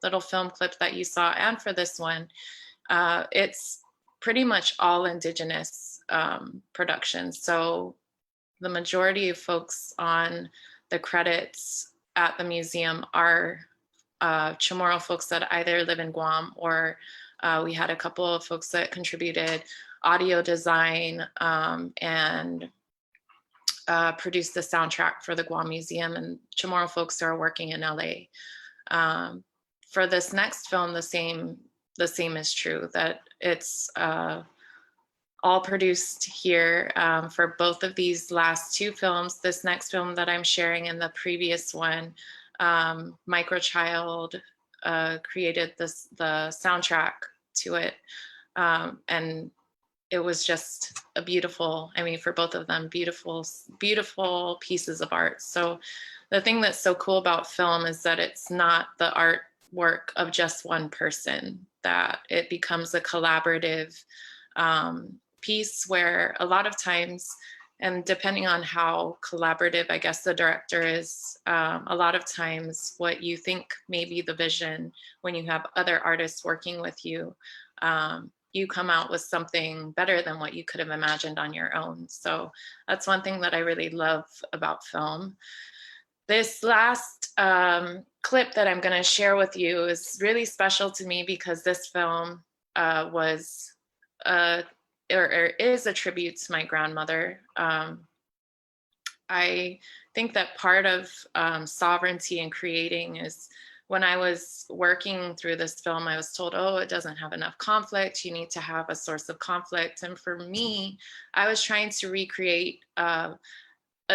little film clip that you saw, and for this one, it's pretty much all Indigenous productions. So the majority of folks on the credits at the museum are CHamoru folks that either live in Guam, or we had a couple of folks that contributed audio design and produced the soundtrack for the Guam Museum, and CHamoru folks are working in LA. For this next film, the same is true, that it's all produced here for both of these last two films. This next film that I'm sharing, and the previous one, Microchild created the soundtrack to it, and it was just a beautiful, I mean, for both of them, beautiful pieces of art. So the thing that's so cool about film is that it's not the artwork of just one person, that it becomes a collaborative piece where a lot of times, and depending on how collaborative, I guess, the director is, a lot of times what you think may be the vision, when you have other artists working with you, you come out with something better than what you could have imagined on your own. So that's one thing that I really love about film. This last clip that I'm going to share with you is really special to me, because this film was or is a tribute to my grandmother. I think that part of sovereignty and creating is, when I was working through this film, I was told, oh, it doesn't have enough conflict. You need to have a source of conflict. And for me, I was trying to recreate a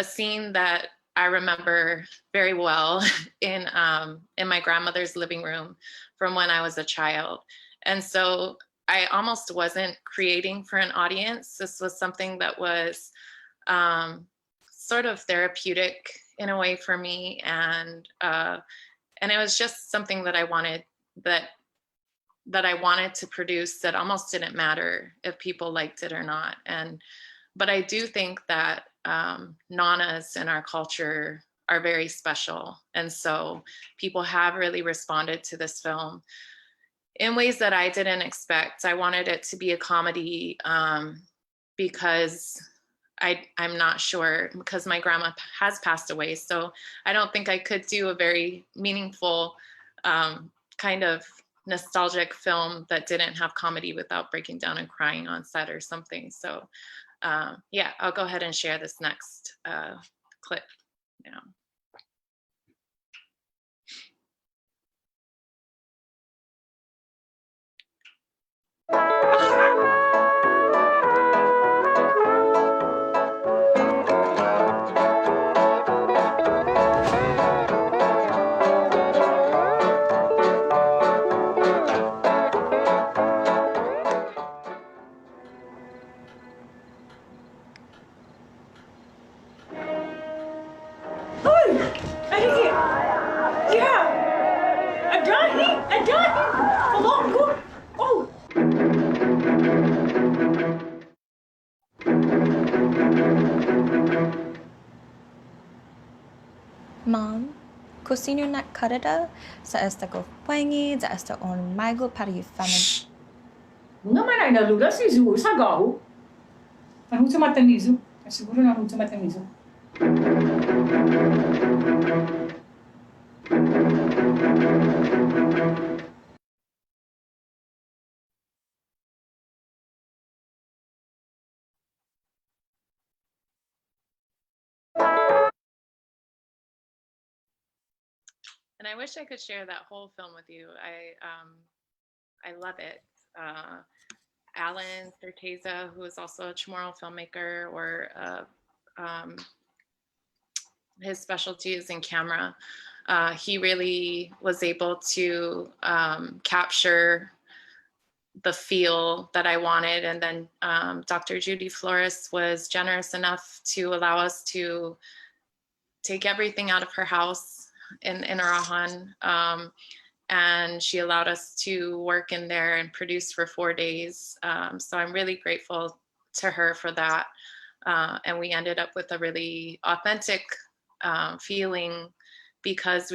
scene that I remember very well in my grandmother's living room from when I was a child. And so I almost wasn't creating for an audience. This was something that was sort of therapeutic in a way for me. And it was just something that I wanted, that I wanted to produce, that almost didn't matter if people liked it or not. But I do think that nanas in our culture are very special. And so people have really responded to this film in ways that I didn't expect. I wanted it to be a comedy because I'm not sure, because my grandma has passed away. So I don't think I could do a very meaningful kind of nostalgic film that didn't have comedy without breaking down and crying on set or something. So yeah, I'll go ahead and share this next clip now. Mom, cocino na karada sa esta ko pangi sa esta on mago para you family. Nga man ay nalula si Zu sa gaho. Ang sa matanizo. Siguro na sa matanizo. And I wish I could share that whole film with you. I love it. Alan Certeza, who is also a CHamoru filmmaker, or his specialty is in camera. He really was able to capture the feel that I wanted. And then Dr. Judy Flores was generous enough to allow us to take everything out of her house in Arahan. And she allowed us to work in there and produce for 4 days. So I'm really grateful to her for that. And we ended up with a really authentic feeling because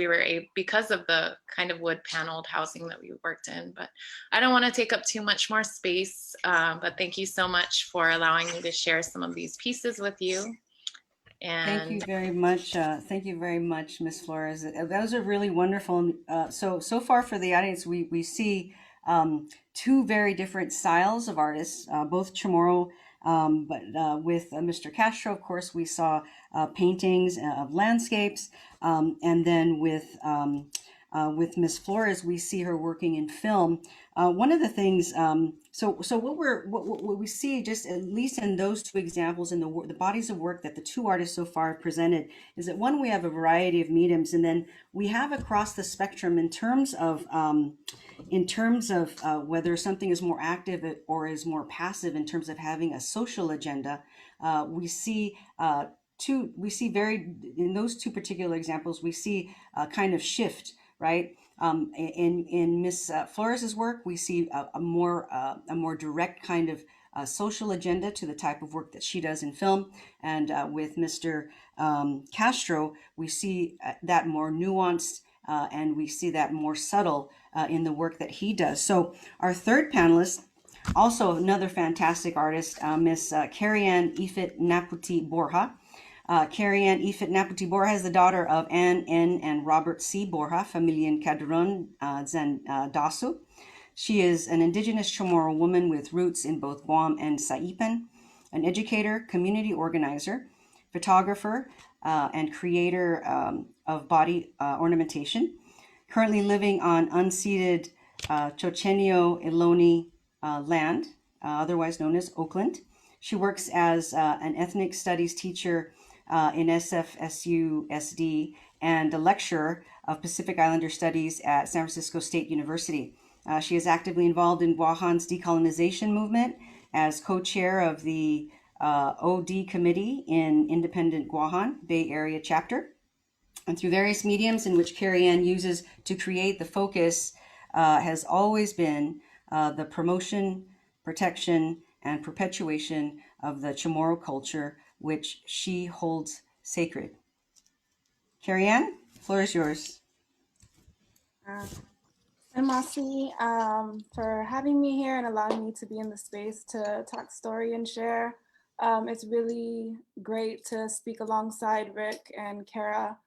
because of the kind of wood paneled housing that we worked in. But I don't want to take up too much more space, but thank you so much for allowing me to share some of these pieces with you. And thank you very much. Thank you very much, Ms. Flores. Those are really wonderful. So far for the audience, we see two very different styles of artists, both CHamoru, but with Mr. Castro, of course, we saw paintings of landscapes, and then with Ms. Flores, we see her working in film. One of the things, what we see, just at least in those two examples in the bodies of work that the two artists so far have presented, is that one, we have a variety of mediums, and then we have across the spectrum in terms of whether something is more active or is more passive in terms of having a social agenda. We see in those two particular examples, we see a kind of shift, right? In Miss Flores's work, we see a more direct kind of social agenda to the type of work that she does in film, and with Mr. Castro, we see that more nuanced, and we see that more subtle in the work that he does. So our third panelist, also another fantastic artist, Miss Kerri Ann Ifit Naputi Borja. Kerri Ann Ifit Naputi Borja is the daughter of Ann N. and Robert C. Borja, Familien Cadron Zan Dasu. She is an indigenous Chamorro woman with roots in both Guam and Saipan, an educator, community organizer, photographer, and creator of body ornamentation, currently living on unceded Chochenyo Ohlone land, otherwise known as Oakland. She works as an ethnic studies teacher in SFSU-SD and a lecturer of Pacific Islander Studies at San Francisco State University. She is actively involved in Guahan's decolonization movement as co-chair of the OD Committee in Independent Guåhan Bay Area chapter. And through various mediums in which Kerri Ann uses to create, the focus has always been the promotion, protection, and perpetuation of the Chamorro culture, which she holds sacred. Kerri Ann, the floor is yours. And Masi, for having me here and allowing me to be in the space to talk story and share. It's really great to speak alongside Ric and Cara,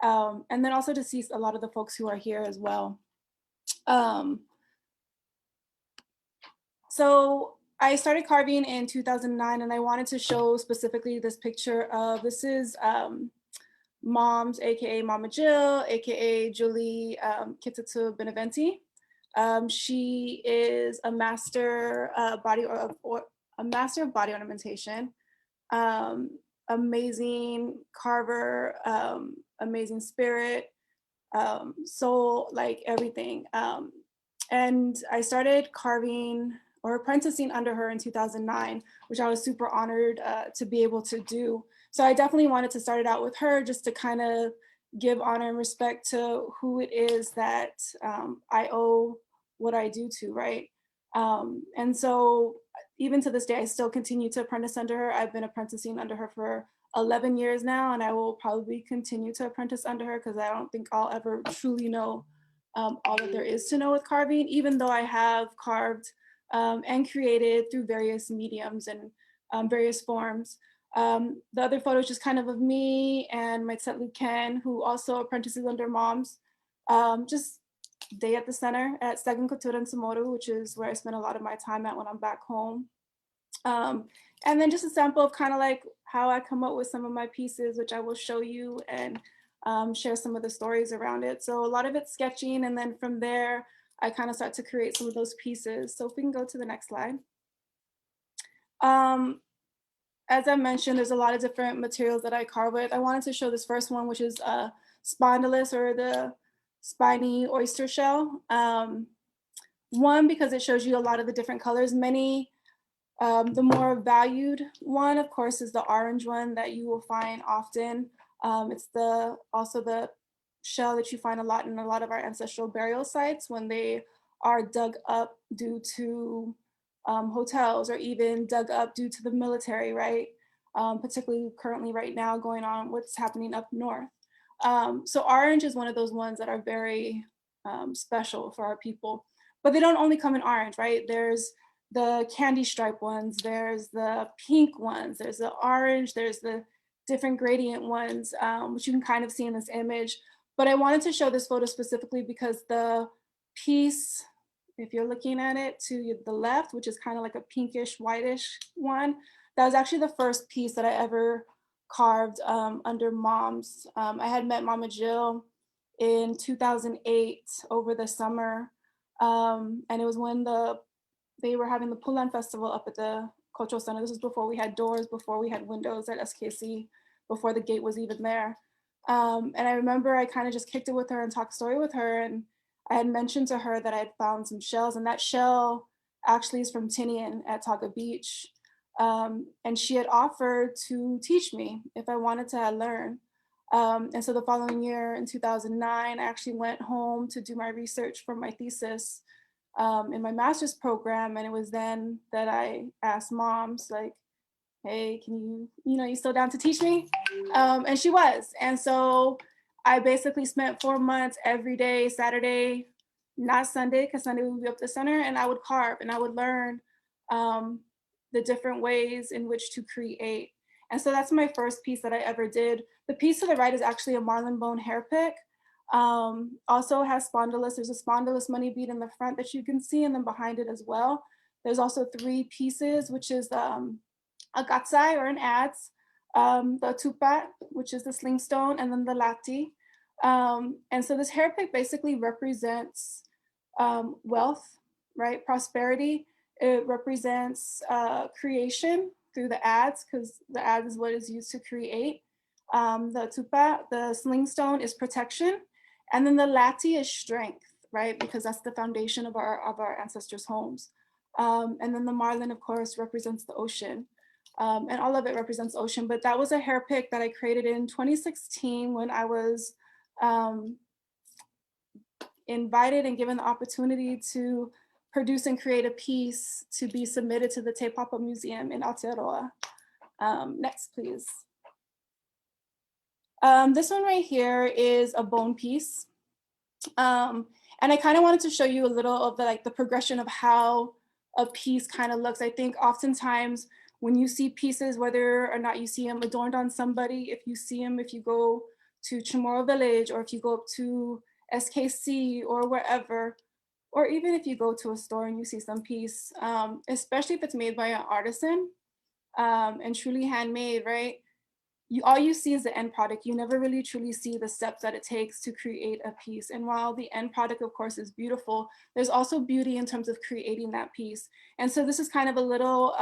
and then also to see a lot of the folks who are here as well. So I started carving in 2009, and I wanted to show specifically this picture of, this is Moms, AKA Mama Jill, AKA Julie Kitatu Beneventi. She is a master of body ornamentation, amazing carver, amazing spirit, soul, like everything. And I started carving or apprenticing under her in 2009, which I was super honored to be able to do. So I definitely wanted to start it out with her, just to kind of give honor and respect to who it is that I owe what I do to, right? And so even to this day, I still continue to apprentice under her. I've been apprenticing under her for 11 years now, and I will probably continue to apprentice under her because I don't think I'll ever truly know all that there is to know with carving, even though I have carved and created through various mediums and various forms. The other photo is just kind of me and my Tsetlu Ken, who also apprentices under Moms, just day at the center at Second Cultura in CHamoru, which is where I spend a lot of my time at when I'm back home. And then just a sample of kind of like how I come up with some of my pieces, which I will show you and share some of the stories around it. So a lot of it's sketching, and then from there, I kind of start to create some of those pieces. So if we can go to the next slide. As I mentioned, there's a lot of different materials that I carve with. I wanted to show this first one, which is spondylus or the spiny oyster shell. One, because it shows you a lot of the different colors. The more valued one, of course, is the orange one that you will find often. It's also the shell that you find a lot in a lot of our ancestral burial sites when they are dug up due to hotels, or even dug up due to the military, right? Particularly currently right now going on what's happening up north. So orange is one of those ones that are very special for our people. But they don't only come in orange, right? There's the candy stripe ones, there's the pink ones, there's the orange, there's the different gradient ones, which you can kind of see in this image. But I wanted to show this photo specifically because the piece, if you're looking at it to the left, which is kind of like a pinkish, whitish one, that was actually the first piece that I ever carved under Mom's. I had met Mama Jill in 2008 over the summer. And it was when they were having the Pulan Festival up at the Cultural Center. This was before we had doors, before we had windows at SKC, before the gate was even there. And I remember I kind of just kicked it with her and talked story with her. And I had mentioned to her that I had found some shells, and that shell actually is from Tinian at Taga Beach. And she had offered to teach me if I wanted to learn. And so the following year in 2009, I actually went home to do my research for my thesis in my master's program. And it was then that I asked Moms, like, hey, can you still down to teach me? And she was. And so I basically spent 4 months every day, Saturday, not Sunday, because Sunday we would be up at the center, and I would carve and I would learn the different ways in which to create. And so that's my first piece that I ever did. The piece to the right is actually a marlin bone hair pick. Also has spondylus. There's a spondylus money bead in the front that you can see, and then behind it as well. There's also 3 pieces, which is a gatsai or an adze, the tupat, which is the sling stone, and then the lati. And so this hair pick basically represents wealth, right? Prosperity. It represents creation through the adze, because the adze is what is used to create. The tupa, the sling stone, is protection. And then the lati is strength, right? Because that's the foundation of our ancestors' homes. And then the marlin, of course, represents the ocean. And all of it represents ocean. But that was a hair pick that I created in 2016 when I was invited and given the opportunity to produce and create a piece to be submitted to the Te Papa Museum in Aotearoa. Next, please. This one right here is a bone piece. And I kind of wanted to show you a little of the progression of how a piece kind of looks. I think oftentimes when you see pieces, whether or not you see them adorned on somebody, if you go to CHamoru Village, or if you go up to SKC or wherever, or even if you go to a store and you see some piece, especially if it's made by an artisan and truly handmade, right? All you see is the end product. You never really truly see the steps that it takes to create a piece. And while the end product, of course, is beautiful, there's also beauty in terms of creating that piece. And so this is kind of a little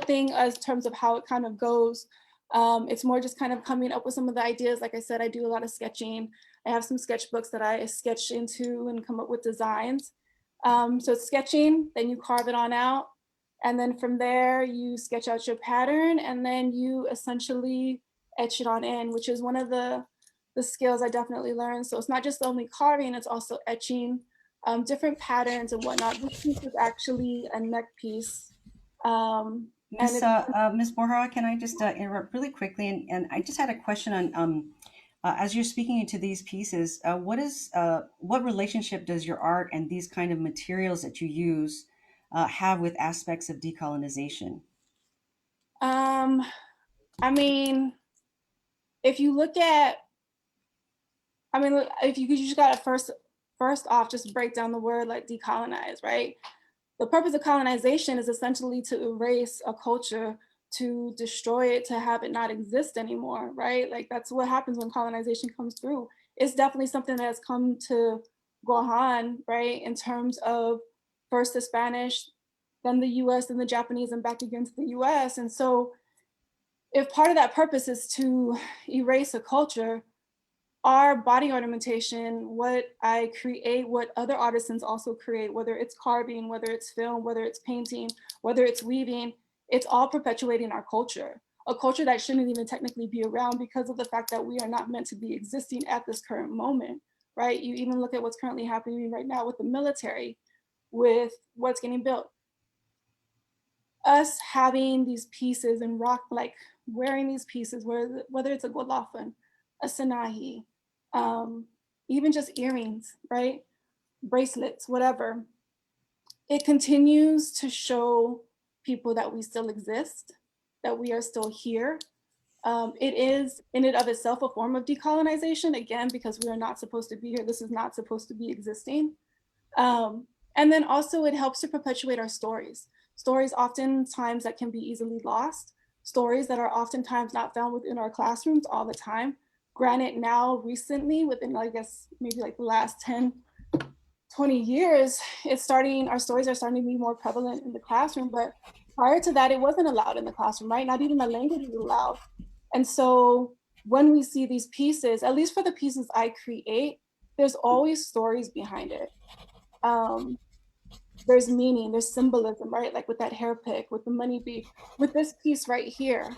thing as terms of how it kind of goes. It's more just kind of coming up with some of the ideas. Like I said, I do a lot of sketching. I have some sketchbooks that I sketch into and come up with designs. So it's sketching, then you carve it on out. And then from there, you sketch out your pattern, and then you essentially etch it on in, which is one of the skills I definitely learned. So it's not just only carving, it's also etching different patterns and whatnot. This piece is actually a neck piece. Ms. Borja, can I just interrupt really quickly? And I just had a question on, as you're speaking into these pieces, what relationship does your art and these kind of materials that you use have with aspects of decolonization? I mean, if you look at, if you just got to first off, just break down the word like decolonize, right? The purpose of colonization is essentially to erase a culture, to destroy it, to have it not exist anymore, right? Like that's what happens when colonization comes through. It's definitely something that has come to Guåhan, right? In terms of first the Spanish, then the US, then the Japanese, and back again to the US. And so if part of that purpose is to erase a culture, our body ornamentation, what I create, what other artisans also create, whether it's carving, whether it's film, whether it's painting, whether it's weaving, it's all perpetuating our culture, a culture that shouldn't even technically be around because of the fact that we are not meant to be existing at this current moment, right? You even look at what's currently happening right now with the military, with what's getting built. Us having these pieces and like wearing these pieces, whether it's a golafan, a sanahi, even just earrings, right? Bracelets, whatever. It continues to show people that we still exist, that we are still here. It is in and of itself a form of decolonization, again, because we are not supposed to be here. This is not supposed to be existing. And then also it helps to perpetuate our stories. Stories oftentimes that can be easily lost. Stories that are oftentimes not found within our classrooms all the time. Granted, now recently, within I guess maybe like the last 10, 20 years, our stories are starting to be more prevalent in the classroom, but prior to that, it wasn't allowed in the classroom, right? Not even the language was allowed. And so when we see these pieces, at least for the pieces I create, there's always stories behind it. There's meaning, there's symbolism, right? Like with that hair pick, with the money bead, with this piece right here.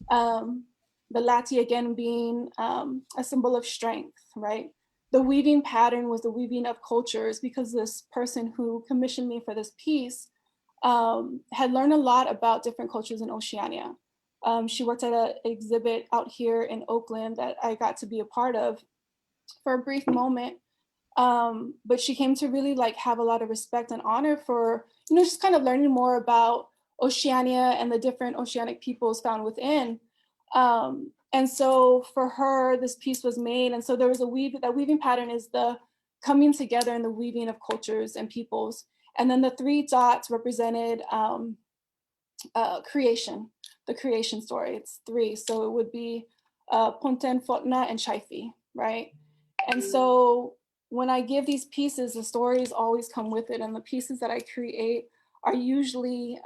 The lati again being a symbol of strength, right? The weaving pattern was the weaving of cultures because this person who commissioned me for this piece had learned a lot about different cultures in Oceania. She worked at an exhibit out here in Oakland that I got to be a part of for a brief moment. But she came to really like have a lot of respect and honor for, just kind of learning more about Oceania and the different oceanic peoples found within. And so for her, this piece was made. And so there was that weaving pattern is the coming together and the weaving of cultures and peoples. And then the 3 dots represented creation, the creation story. It's 3. So it would be Ponten, Fotna, and Chaifi, right? And so when I give these pieces, the stories always come with it. And the pieces that I create are usually,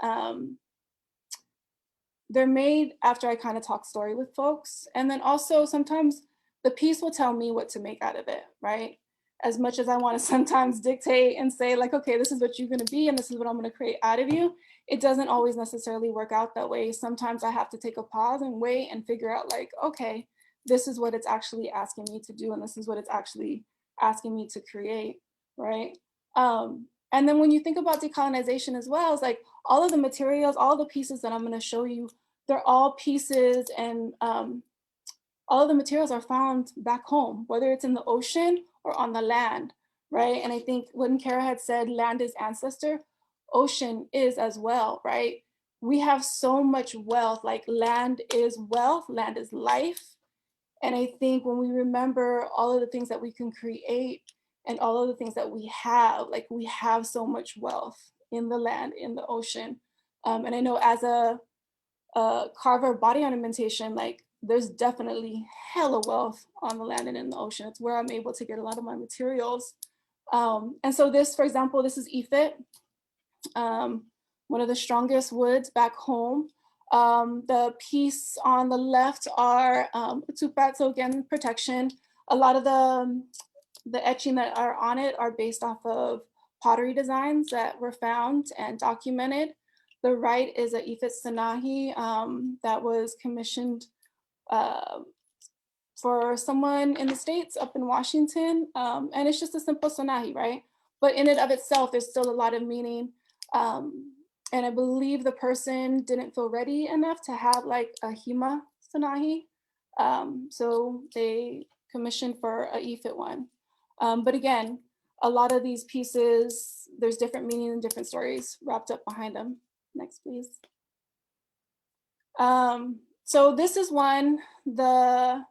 they're made after I kind of talk story with folks. And then also sometimes the piece will tell me what to make out of it, right? As much as I want to sometimes dictate and say like, okay, this is what you're going to be and this is what I'm going to create out of you. It doesn't always necessarily work out that way. Sometimes I have to take a pause and wait and figure out like, okay, this is what it's actually asking me to do. And this is what it's actually asking me to create, right? And then when you think about decolonization as well, it's like all of the materials, all the pieces that I'm going to show you, they're all pieces and all of the materials are found back home, whether it's in the ocean or on the land, right? And I think when Cara had said land is ancestor, ocean is as well, right? We have so much wealth, like land is wealth, land is life. And I think when we remember all of the things that we can create and all of the things that we have, like we have so much wealth in the land, in the ocean. And I know as a carver body ornamentation, like there's definitely hella wealth on the land and in the ocean. It's where I'm able to get a lot of my materials. And so this, for example, this is Ifit, one of the strongest woods back home. The piece on the left are tupat, so again, protection. A lot of the etching that are on it are based off of pottery designs that were found and documented. The right is a Ifit Sanahi that was commissioned for someone in the States up in Washington. And it's just a simple Sanahi, right? But in and of itself, there's still a lot of meaning. And I believe the person didn't feel ready enough to have like a Hima Sanahi. So they commissioned for a Ifit one. But again, a lot of these pieces, there's different meaning and different stories wrapped up behind them. Next, please. So this is one, the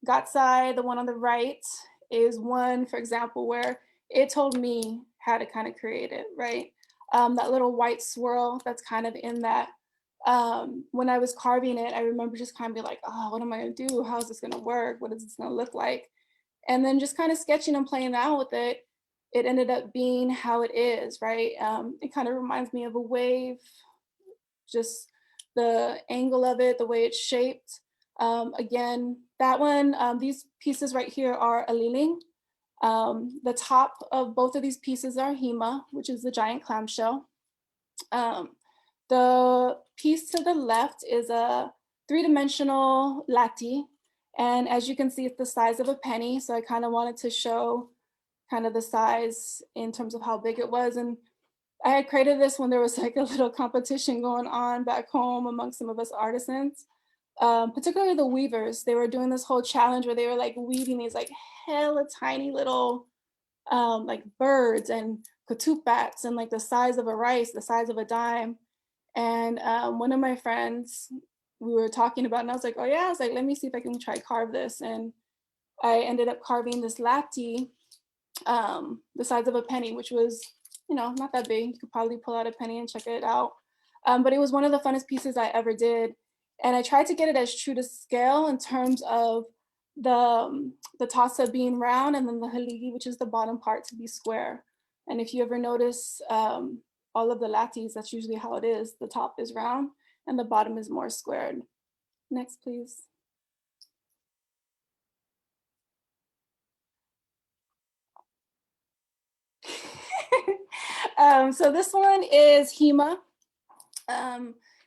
Gatsai, the one on the right, is one, for example, where it told me how to kind of create it, right? That little white swirl that's kind of in that. When I was carving it, I remember just kind of be like, oh, what am I gonna do? How's this gonna work? What is this gonna look like? And then just kind of sketching and playing out with it, it ended up being how it is, right? It kind of reminds me of a wave just the angle of it, the way it's shaped. Again, that one, these pieces right here are aliling. The top of both of these pieces are Hima, which is the giant clamshell. The piece to the left is a 3-dimensional lati. And as you can see, it's the size of a penny. So I kind of wanted to show kind of the size in terms of how big it was. And I had created this when there was like a little competition going on back home among some of us artisans, particularly the weavers. They were doing this whole challenge where they were like weaving these like hella tiny little like birds and katup bats and like the size of a rice, the size of a dime. And one of my friends, we were talking about, and I was like, oh yeah, I was like, let me see if I can try carve this. And I ended up carving this lati, the size of a penny, which was, you know, not that big. You could probably pull out a penny and check it out. But it was one of the funnest pieces I ever did. And I tried to get it as true to scale in terms of the tasa being round and then the haligi, which is the bottom part, to be square. And if you ever notice all of the latis, that's usually how it is. The top is round and the bottom is more squared. Next, please. So this one is Hima,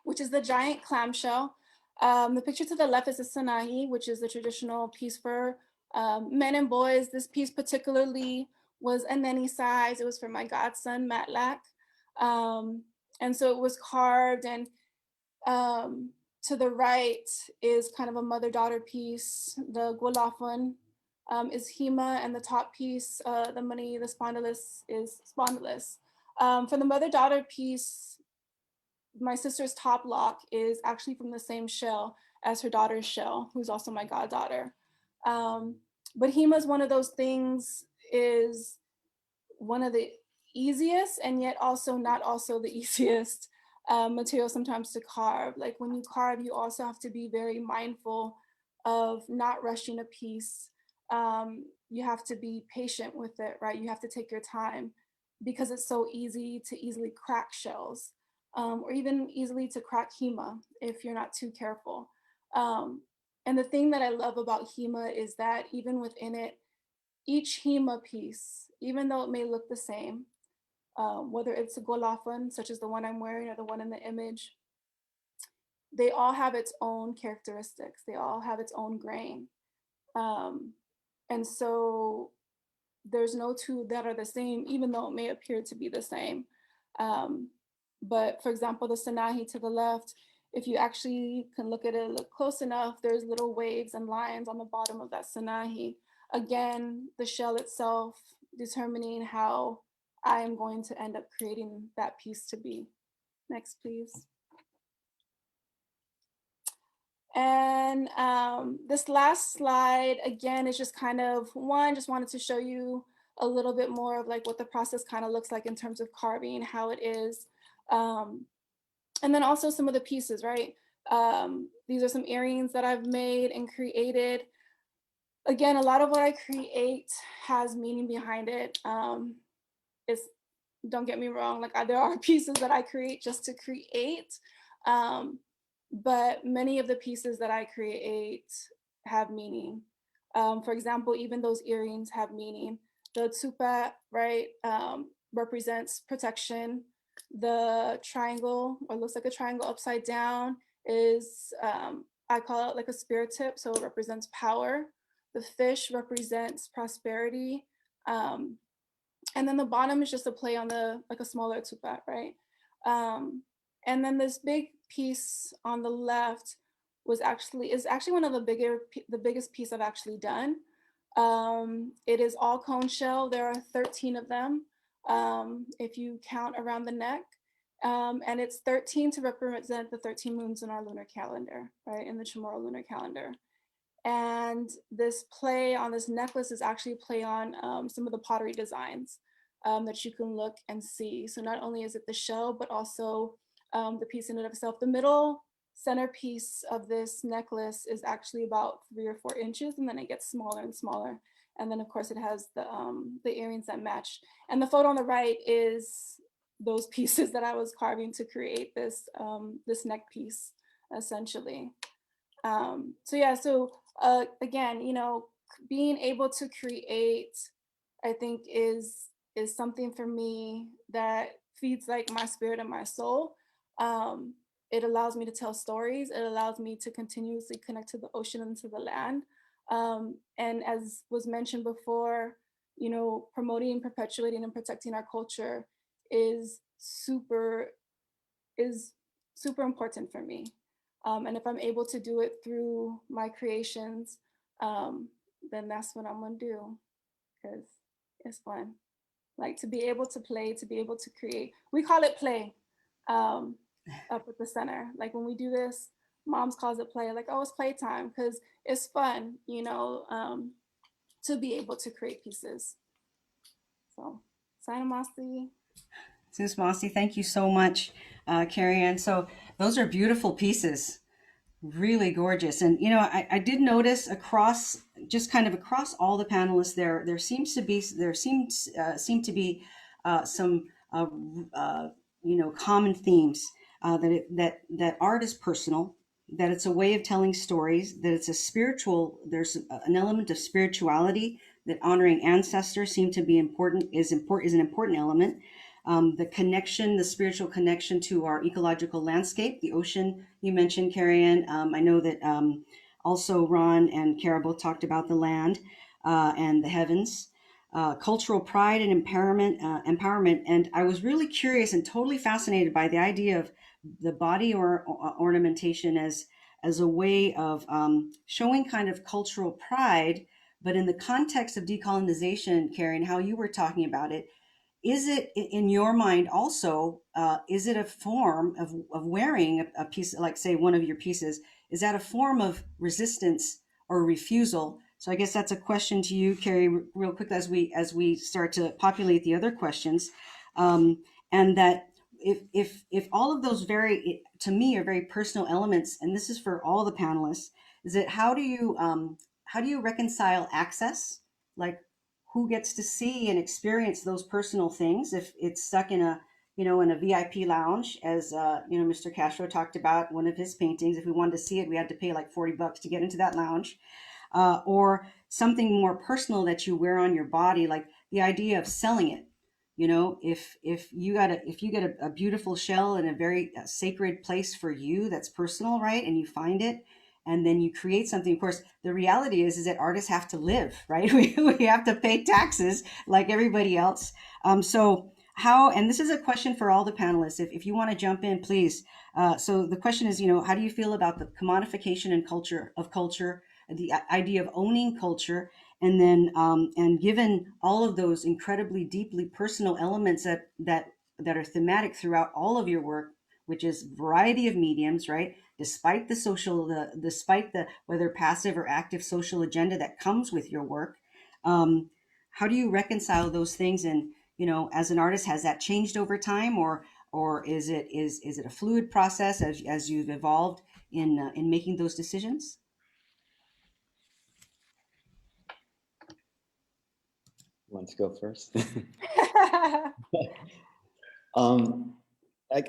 which is the giant clamshell. The picture to the left is a sanahi, which is the traditional piece for men and boys. This piece particularly was a neni size. It was for my godson, Matlack. And so it was carved, and to the right is kind of a mother-daughter piece. The Guolafun is Hima, and the top piece, the money, the spondylus, is spondylus. For the mother-daughter piece, my sister's top lock is actually from the same shell as her daughter's shell, who's also my goddaughter. But Hima is one of those things, is one of the easiest and yet also not also the easiest material sometimes to carve. Like when you carve, you also have to be very mindful of not rushing a piece. You have to be patient with it, right? You have to take your time because it's so easy to easily crack shells, or even easily to crack Hima if you're not too careful. And the thing that I love about Hima is that even within it, each Hima piece, even though it may look the same, whether it's a golafan, such as the one I'm wearing or the one in the image, they all have its own characteristics. They all have its own grain. And so there's no two that are the same, even though it may appear to be the same. But for example, the sanahi to the left, if you actually can look at it, look close enough, there's little waves and lines on the bottom of that sanahi. Again, the shell itself determining how I am going to end up creating that piece to be. Next, please. And this last slide, again, is just kind of just wanted to show you a little bit more of like what the process kind of looks like in terms of carving, how it is. And then also some of the pieces, right? These are some earrings that I've made and created. Again, a lot of what I create has meaning behind it. Don't get me wrong, like there are pieces that I create just to create. But many of the pieces that I create have meaning. For example, even those earrings have meaning. The tsupa, right, represents protection. The triangle, or looks like a triangle upside down, is, I call it like a spirit tip, so it represents power. The fish represents prosperity. And then the bottom is just a play on like a smaller tsupa, right? And then this big piece on the left is actually one of the biggest piece I've actually done. It is all cone shell. There are 13 of them, if you count around the neck. And it's 13 to represent the 13 moons in our lunar calendar, right? In the CHamoru lunar calendar. And this play on this necklace is actually a play on some of the pottery designs that you can look and see. So not only is it the shell, but also the piece in and of itself. The middle centerpiece of this necklace is actually about 3 or 4 inches, and then it gets smaller and smaller. And then of course it has the earrings that match. And the photo on the right is those pieces that I was carving to create this this neck piece, essentially. So yeah, so again, you know, being able to create, I think is something for me that feeds like my spirit and my soul. It allows me to tell stories. It allows me to continuously connect to the ocean and to the land. And as was mentioned before, you know, promoting, perpetuating, and protecting our culture is super important for me. And if I'm able to do it through my creations, then that's what I'm gonna do, because it's fun. Like to be able to play, to be able to create. We call it play up at the center. Like when we do this, Mom's calls it play. Like, oh, it's playtime, because it's fun, you know, to be able to create pieces. So, Sinamasti. Sis Mossy, thank you so much, Kerri Ann. So those are beautiful pieces, really gorgeous. And you know, I did notice across, just kind of across all the panelists, there seems to be some you know, common themes, that art is personal, that it's a way of telling stories, that it's a spiritual. There's an element of spirituality, that honoring ancestors seem to be important, is an important element. The connection, the spiritual connection to our ecological landscape, the ocean you mentioned, Kerri Ann. I know that also Ron and Cara both talked about the land and the heavens, cultural pride and empowerment. And I was really curious and totally fascinated by the idea of the body or ornamentation as a way of showing kind of cultural pride, but in the context of decolonization, Kerri, and how you were talking about it. Is it, in your mind also, is it a form of wearing a piece, like say one of your pieces, is that a form of resistance or refusal? So I guess that's a question to you, Kerri, real quick as we start to populate the other questions. And that if all of those to me are very personal elements, and this is for all the panelists, is that how do you reconcile access, like who gets to see and experience those personal things if it's stuck in a VIP lounge, as you know, Mr. Castro talked about one of his paintings. If we wanted to see it, we had to pay like $40 to get into that lounge, or something more personal that you wear on your body, like the idea of selling it. You know, if you get a beautiful shell in a very sacred place for you, that's personal, right? And you find it, and then you create something. Of course, the reality is that artists have to live, right? We have to pay taxes like everybody else. So how, and this is a question for all the panelists, if you want to jump in, please. So the question is, you know, how do you feel about the commodification and culture, the idea of owning culture, and then and given all of those incredibly deeply personal elements that are thematic throughout all of your work, which is variety of mediums, right? Despite the whether passive or active social agenda that comes with your work, how do you reconcile those things? And you know, as an artist, has that changed over time, or is it a fluid process as you've evolved in making those decisions? Want to go first?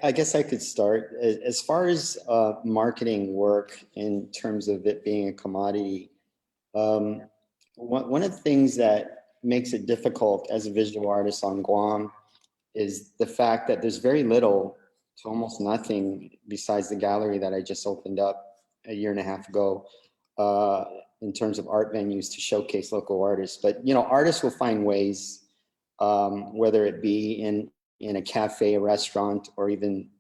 I guess I could start. As far as marketing work in terms of it being a commodity, one of the things that makes it difficult as a visual artist on Guam is the fact that there's very little to almost nothing besides the gallery that I just opened up a year and a half ago in terms of art venues to showcase local artists. But you know, artists will find ways, whether it be in a cafe, a restaurant, or even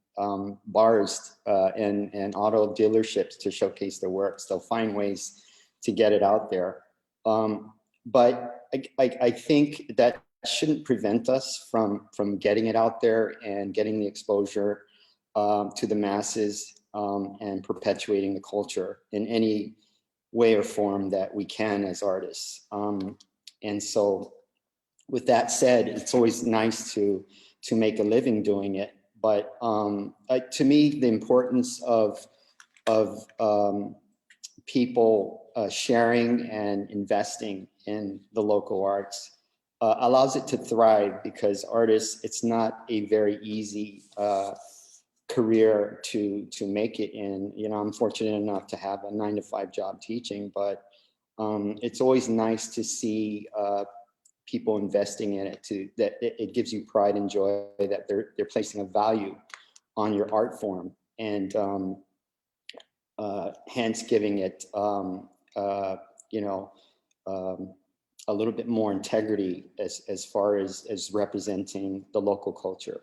bars and auto dealerships to showcase their works. They'll find ways to get it out there. But I think that shouldn't prevent us from getting it out there and getting the exposure to the masses and perpetuating the culture in any way or form that we can as artists. And so with that said, it's always nice to make a living doing it. But to me, the importance of people sharing and investing in the local arts allows it to thrive, because artists, it's not a very easy career to make it in. You know, I'm fortunate enough to have a 9-to-5 job teaching, but it's always nice to see people investing in it, that it gives you pride and joy that they're placing a value on your art form, and hence giving it you know, a little bit more integrity as far as representing the local culture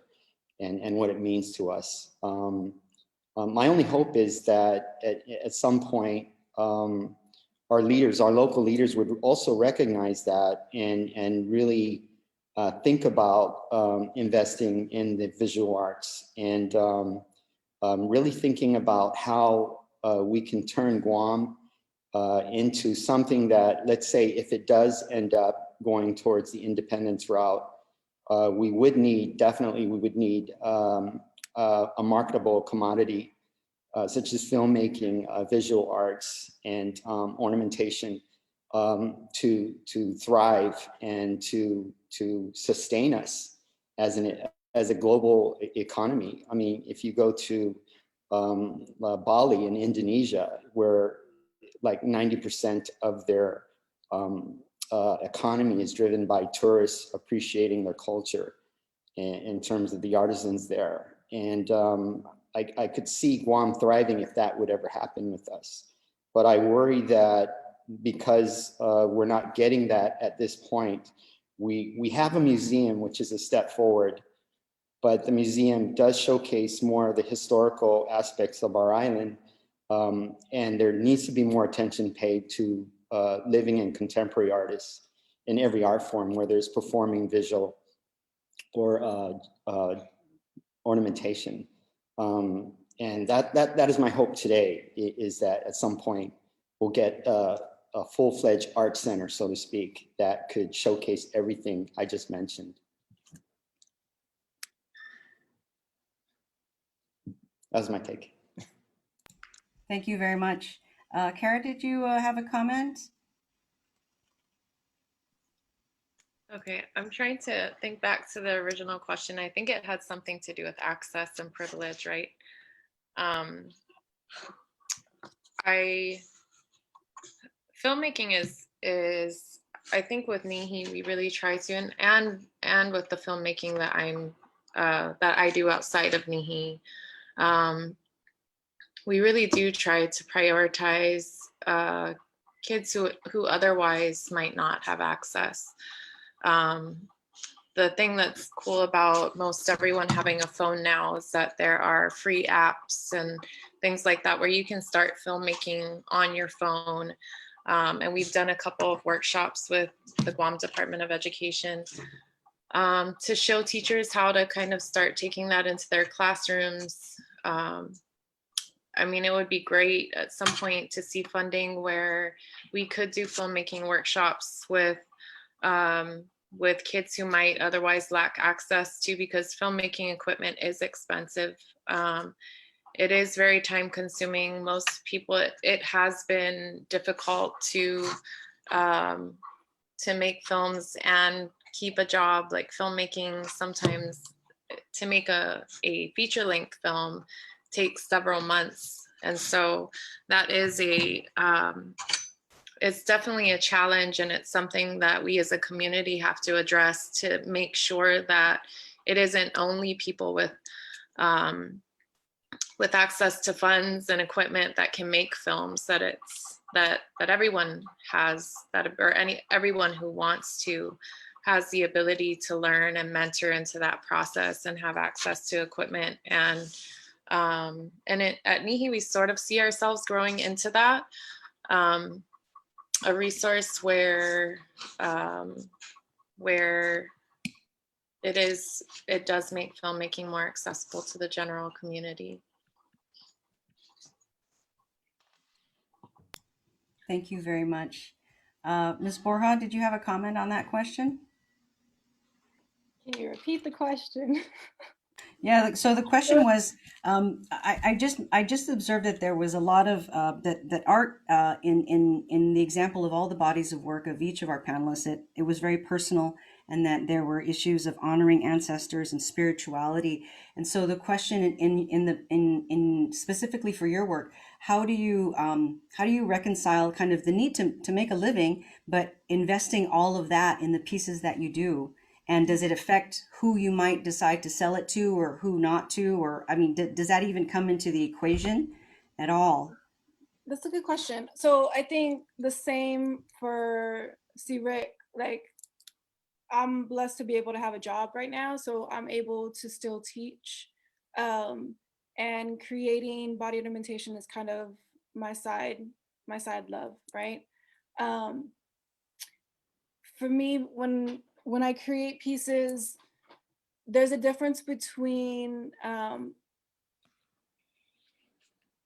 and what it means to us. My only hope is that at some point, our leaders, our local leaders, would also recognize that and really think about investing in the visual arts, and really thinking about how we can turn Guam into something that, let's say, if it does end up going towards the independence route, we would need, definitely we would need a marketable commodity such as filmmaking, visual arts, and ornamentation to thrive and to sustain us as a global economy. I mean, if you go to Bali in Indonesia, where like 90% of their economy is driven by tourists appreciating their culture in terms of the artisans there. And I could see Guam thriving if that would ever happen with us. But I worry that because we're not getting that at this point, we have a museum, which is a step forward, but the museum does showcase more of the historical aspects of our island. And there needs to be more attention paid to living and contemporary artists in every art form, whether it's performing, visual, or ornamentation. And that is my hope today, is that at some point we'll get a full-fledged art center, so to speak, that could showcase everything I just mentioned. That was my take. Thank you very much. Cara, did you have a comment? Okay, I'm trying to think back to the original question. I think it had something to do with access and privilege, right? Filmmaking is I think with Nihi we really try to, and with the filmmaking that I do outside of Nihi, we really do try to prioritize kids who otherwise might not have access. The thing that's cool about most everyone having a phone now is that there are free apps and things like that where you can start filmmaking on your phone. And we've done a couple of workshops with the Guam Department of Education to show teachers how to kind of start taking that into their classrooms. I mean, it would be great at some point to see funding where we could do filmmaking workshops with kids who might otherwise lack access to, because filmmaking equipment is expensive. It is very time consuming. Most people, it has been difficult to make films and keep a job. Like filmmaking, sometimes to make a feature length film takes several months. And so that is it's definitely a challenge, and it's something that we as a community have to address to make sure that it isn't only people with access to funds and equipment that can make films, that it's that everyone has that, or everyone who wants to has the ability to learn and mentor into that process and have access to equipment. And at Nihi, we sort of see ourselves growing into that. A resource where it does make filmmaking more accessible to the general community. Thank you very much. Ms. Borja, did you have a comment on that question? Can you repeat the question? Yeah, so the question was, I just observed that there was a lot of that art in the example of all the bodies of work of each of our panelists. It was very personal and that there were issues of honoring ancestors and spirituality. And so the question in specifically for your work, how do you reconcile kind of the need to make a living, but investing all of that in the pieces that you do? And does it affect who you might decide to sell it to or who not to? Or, I mean, does that even come into the equation at all? That's a good question. So I think the same for Ric, like I'm blessed to be able to have a job right now. So I'm able to still teach, and creating body ornamentation is kind of my side love, right? For me, when I create pieces, there's a difference between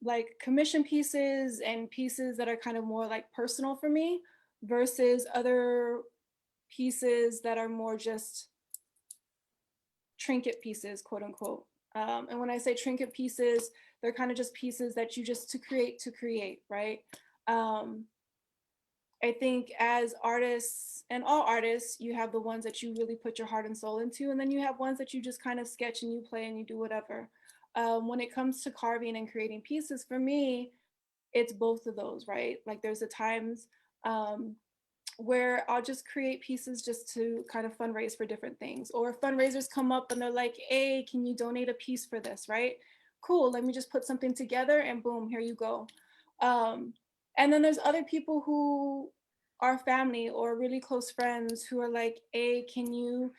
like commission pieces and pieces that are kind of more like personal for me versus other pieces that are more just trinket pieces, quote unquote. And when I say trinket pieces, they're kind of just pieces that you just to create, right? I think as artists, and all artists, you have the ones that you really put your heart and soul into, and then you have ones that you just kind of sketch and you play and you do whatever. When it comes to carving and creating pieces, for me, it's both of those, right? Like there's the times where I'll just create pieces just to kind of fundraise for different things, or fundraisers come up and they're like, hey, can you donate a piece for this, right? Cool, let me just put something together and boom, here you go. And then there's other people who are family or really close friends who are like, hey, can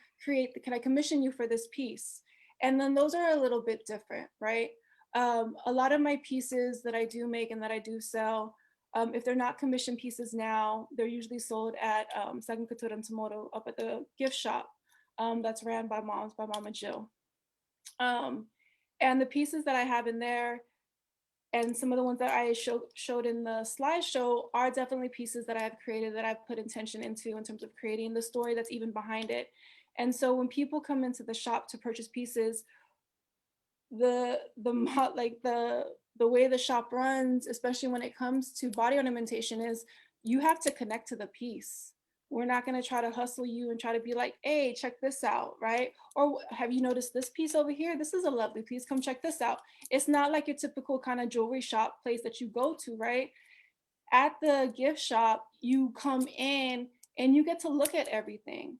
I commission you for this piece? And then those are a little bit different, right? A lot of my pieces that I do make and that I do sell, if they're not commission pieces now, they're usually sold at Second Cathedral and CHamoru up at the gift shop that's ran by Mama Jill. And the pieces that I have in there, and some of the ones that I showed in the slideshow are definitely pieces that I have created, that I've put intention into in terms of creating the story that's even behind it. And so when people come into the shop to purchase pieces, the way the shop runs, especially when it comes to body ornamentation, is you have to connect to the piece. We're not going to try to hustle you and try to be like, hey, check this out, right? Or have you noticed this piece over here? This is a lovely piece. Come check this out. It's not like your typical kind of jewelry shop place that you go to, right? At the gift shop, you come in and you get to look at everything,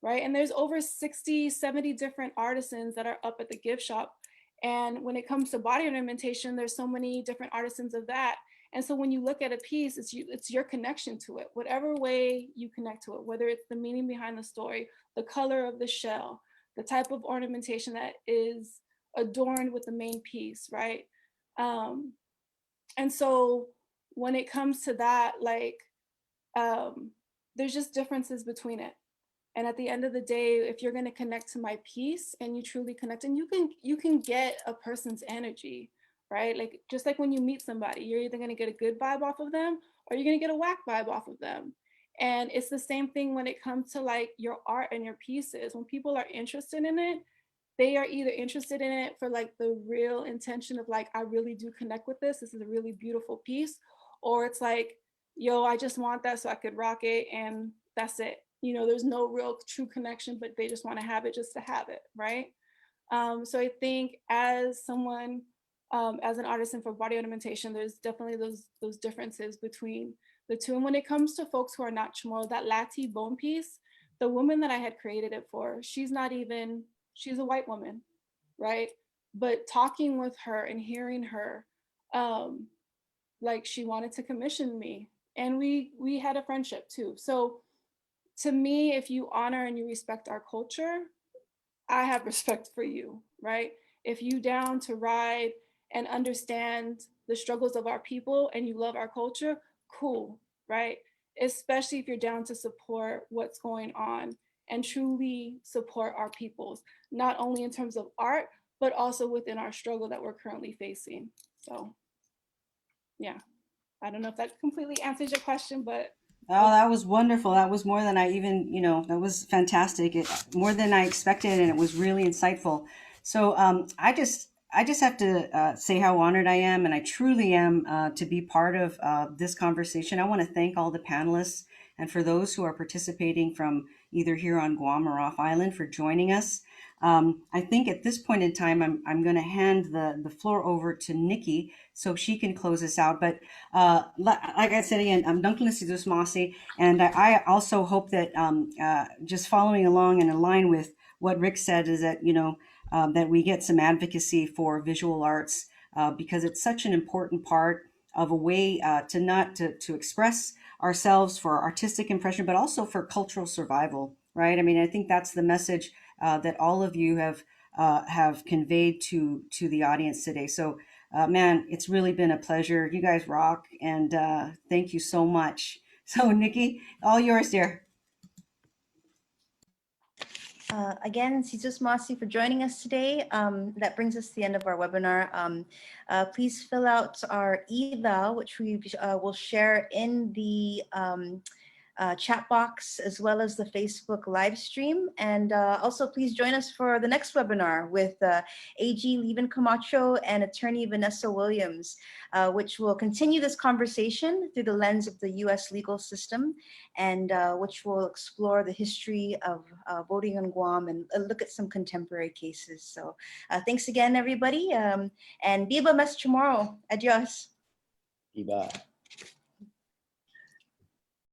right? And there's over 60, 70 different artisans that are up at the gift shop. And when it comes to body ornamentation, there's so many different artisans of that. And so when you look at a piece, it's your connection to it, whatever way you connect to it, whether it's the meaning behind the story, the color of the shell, the type of ornamentation that is adorned with the main piece, right? And so when it comes to that, like, there's just differences between it. And at the end of the day, if you're going to connect to my piece and you truly connect, and you can get a person's energy, right? Like, just like when you meet somebody, you're either going to get a good vibe off of them or you're going to get a whack vibe off of them. And it's the same thing when it comes to like your art and your pieces. When people are interested in it, they are either interested in it for like the real intention of like, I really do connect with this. This is a really beautiful piece. Or it's like, yo, I just want that so I could rock it and that's it. You know, there's no real true connection, but they just want to have it just to have it, right? So I think as someone, as an artisan for body ornamentation, there's definitely those differences between the two. And when it comes to folks who are not CHamoru, that Lati bone piece, the woman that I had created it for, she's a white woman, right? But talking with her and hearing her, like she wanted to commission me, and we had a friendship too. So to me, if you honor and you respect our culture, I have respect for you, right? If you down to ride and understand the struggles of our people and you love our culture, cool, right? Especially if you're down to support what's going on and truly support our peoples, not only in terms of art, but also within our struggle that we're currently facing. So yeah, I don't know if that completely answers your question, but oh, that was wonderful. That was more than I even, that was fantastic. More than I expected, and it was really insightful. So I just have to say how honored I am, and I truly am to be part of this conversation. I want to thank all the panelists and for those who are participating from either here on Guam or off island for joining us. I think at this point in time, I'm going to hand the floor over to Nikki so she can close us out. But like I said again, I'm Duncan Sidus Masi, and I also hope that just following along and in line with what Rick said is that, you know, that we get some advocacy for visual arts because it's such an important part of a way to express ourselves for artistic impression, but also for cultural survival, right? I mean, I think that's the message that all of you have conveyed to the audience today. So, man, it's really been a pleasure. You guys rock, and thank you so much. So, Nikki, all yours, dear. Again, Sidus Masi for joining us today. That brings us to the end of our webinar. Please fill out our eval, which we will share in the chat box as well as the Facebook live stream. And also please join us for the next webinar with AG Leven Camacho and attorney Vanessa Williams, which will continue this conversation through the lens of the US legal system, and which will explore the history of voting on Guam and look at some contemporary cases. So thanks again, everybody. And Viva Mas CHamoru. Adios. Viva.